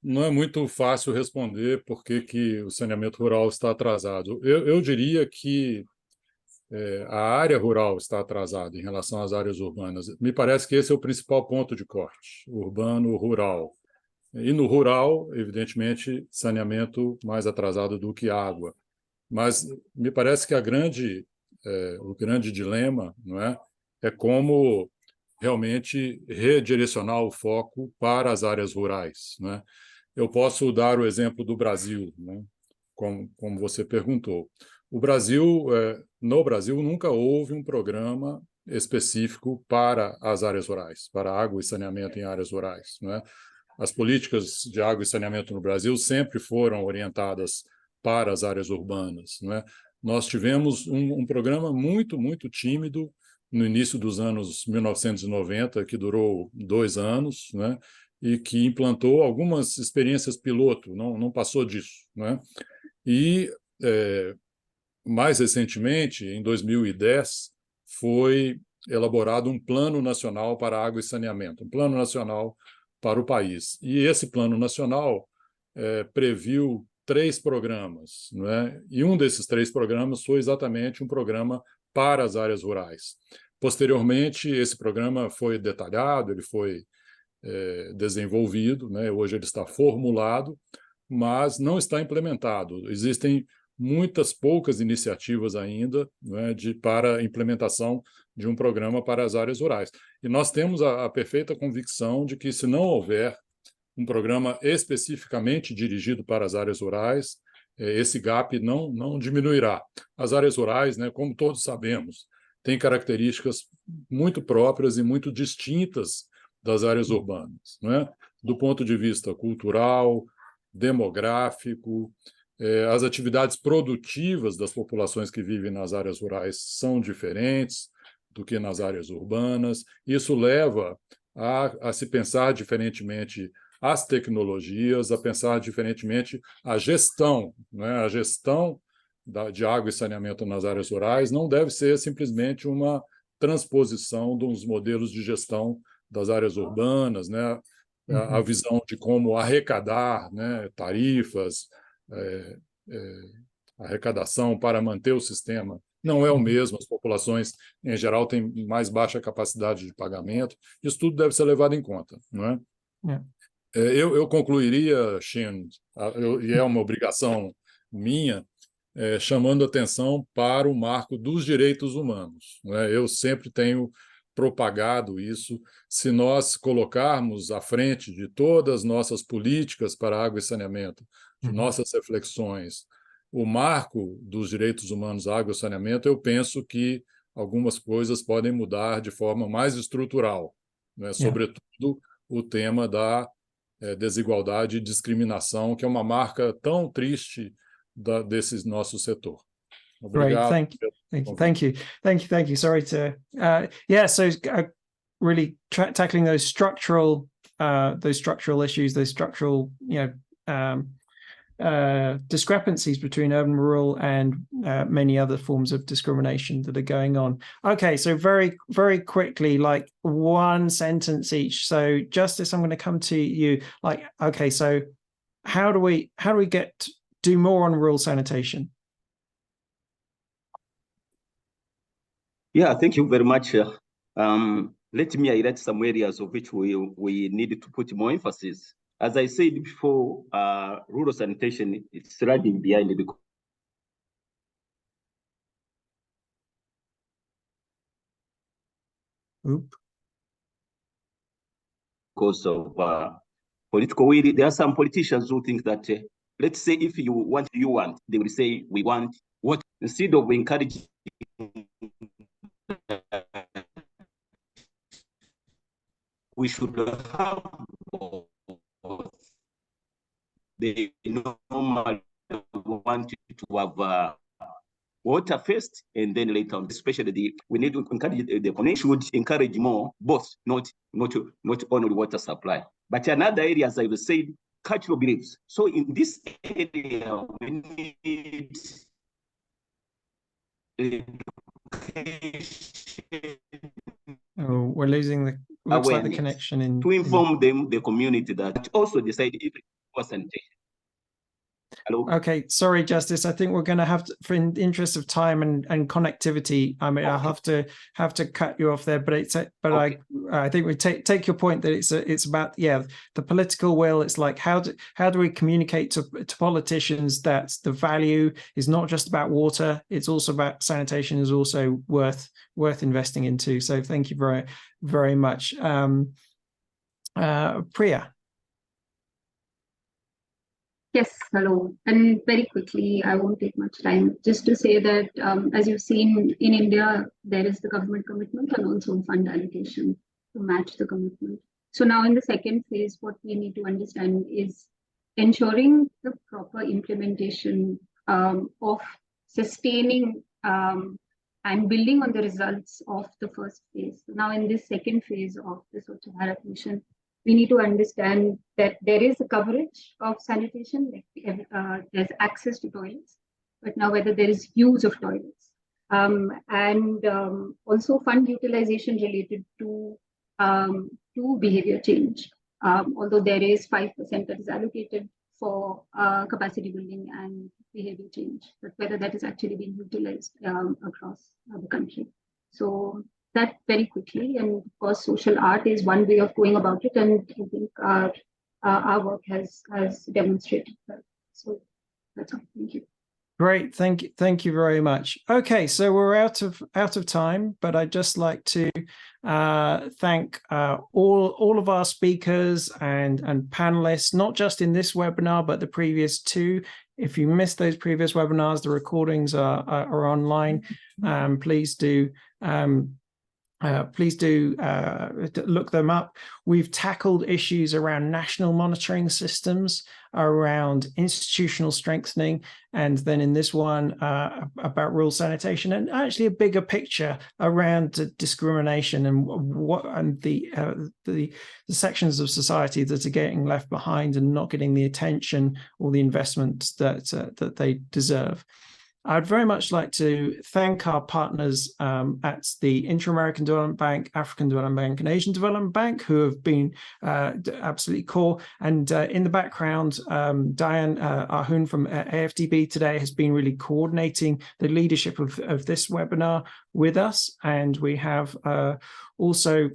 Speaker 3: não é muito fácil responder por que o saneamento rural está atrasado. Eu diria que a área rural está atrasada em relação às áreas urbanas. Me parece que esse é o principal ponto de corte, urbano-rural. E no rural, evidentemente, saneamento mais atrasado do que água. Mas me parece que o grande dilema, não é como realmente redirecionar o foco para as áreas rurais, né? Eu posso dar o exemplo do Brasil, né? Como você perguntou. No Brasil nunca houve um programa específico para as áreas rurais, para água e saneamento em áreas rurais, né? As políticas de água e saneamento no Brasil sempre foram orientadas para as áreas urbanas, né? Nós tivemos um programa muito, muito tímido no início dos anos 1990, que durou 2 anos, né? E que implantou algumas experiências piloto, não passou disso, né? E, mais recentemente, em 2010, foi elaborado um plano nacional para água e saneamento, um plano nacional para o país. E esse plano nacional previu 3 programas, né? E um desses 3 programas foi exatamente um programa para as áreas rurais. Posteriormente, esse programa foi detalhado, ele foi desenvolvido, né? Hoje ele está formulado, mas não está implementado. Existem muitas poucas iniciativas ainda, né, para a implementação de um programa para as áreas rurais. E nós temos a perfeita convicção de que, se não houver um programa especificamente dirigido para as áreas rurais, esse gap não diminuirá. As áreas rurais, né, como todos sabemos, têm características muito próprias e muito distintas das áreas urbanas, né? Do ponto de vista cultural, demográfico, as atividades produtivas das populações que vivem nas áreas rurais são diferentes do que nas áreas urbanas. Isso leva a se pensar diferentemente as tecnologias, a pensar diferentemente a gestão, né? A gestão de água e saneamento nas áreas rurais não deve ser simplesmente uma transposição dos modelos de gestão das áreas urbanas, né? A visão de como arrecadar, né, tarifas, arrecadação para manter o sistema não é o mesmo. As populações, em geral, têm mais baixa capacidade de pagamento. Isso tudo deve ser levado em conta, não é? Eu concluiria, Shin, e é uma obrigação minha, chamando atenção para o marco dos direitos humanos, né? Eu sempre tenho propagado isso. Se nós colocarmos à frente de todas as nossas políticas para água e saneamento, de nossas reflexões, o marco dos direitos humanos, água e saneamento, eu penso que algumas coisas podem mudar de forma mais estrutural, né? Sobretudo o tema da desigualdade e discriminação, que é uma marca tão triste desse nosso setor. Obrigado.
Speaker 1: Great, thank you. Sorry to, so really tackling those structural issues, those structural, discrepancies between urban and rural and many other forms of discrimination that are going on. Okay, so very, very quickly, like one sentence each. So Justice, I'm going to come to you. Like, okay, so how do we do more on rural sanitation?
Speaker 4: Yeah, thank you very much. Let me highlight some areas of which we need to put more emphasis. As I said before, rural sanitation is lagging behind because of political will. There are some politicians who think that, let's say, if you want, they will say, we want what, instead of encouraging we should have they normally want to have water first and then later on, especially we need to encourage the connection should encourage more, both, not only water supply. But another area, as I was saying, cultural beliefs. So in this area, we need
Speaker 1: Oh, we're losing the looks like the connection
Speaker 4: to inform them, the community, that also decide if it was sanitation. Hello?
Speaker 1: Okay, sorry, Justice. I think we're going to have to, for in the interest of time and connectivity, I mean, I'll have to cut you off there. But I think we take your point that it's about the political will. It's like how do we communicate to politicians that the value is not just about water, it's also about sanitation is also worth investing into. So thank you very, very much, Priya.
Speaker 7: Yes, hello. And very quickly, I won't take much time, just to say that as you've seen in India, there is the government commitment and also fund allocation to match the commitment. So now in the second phase, what we need to understand is ensuring the proper implementation of sustaining and building on the results of the first phase. Now in this second phase of the Swachh Bharat mission, we need to understand that there is a coverage of sanitation, there's access to toilets, but now whether there is use of toilets, and also fund utilization related to behavior change. Although there is 5% that is allocated for capacity building and behavior change, but whether that is actually being utilized across the country. So that very quickly, and of course, social art is one way of going about it, and I think our work has demonstrated that. So that's all. Thank you.
Speaker 1: Great, thank you very much. Okay, so we're out of time, but I'd just like to thank all of our speakers and panelists, not just in this webinar, but the previous two. If you missed those previous webinars, the recordings are online. Please do look them up. We've tackled issues around national monitoring systems, around institutional strengthening, and then in this one about rural sanitation, and actually a bigger picture around discrimination and the sections of society that are getting left behind and not getting the attention or the investment that they deserve. I'd very much like to thank our partners at the Inter-American Development Bank, African Development Bank, and Asian Development Bank, who have been absolutely core. And in the background, Diane Ahun from AfDB today has been really coordinating the leadership of this webinar with us. And we have also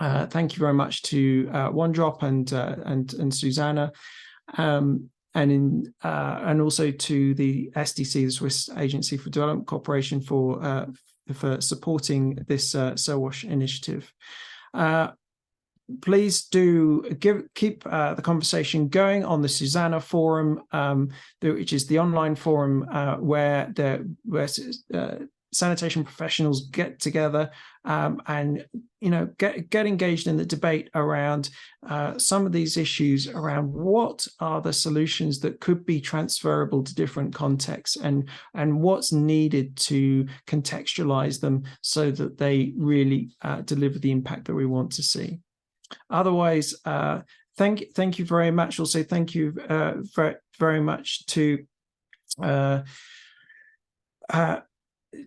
Speaker 1: thank you very much to OneDrop and Susanna. And also to the SDC, the Swiss Agency for Development Cooperation, for supporting this SIRWASH initiative. Please do keep the conversation going on the Susanna Forum, which is the online forum where sanitation professionals get together and get engaged in the debate around some of these issues, around what are the solutions that could be transferable to different contexts, and what's needed to contextualize them so that they really deliver the impact that we want to see. Otherwise, thank you very much. Also, thank you very much to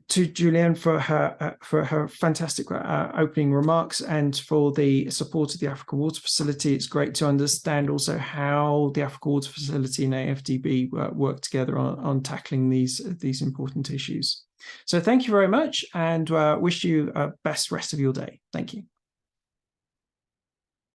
Speaker 1: Julienne for her fantastic opening remarks, and for the support of the Africa Water Facility. It's great to understand also how the Africa Water Facility and AfDB work together on tackling these important issues. So thank you very much, and wish you a best rest of your day. Thank you.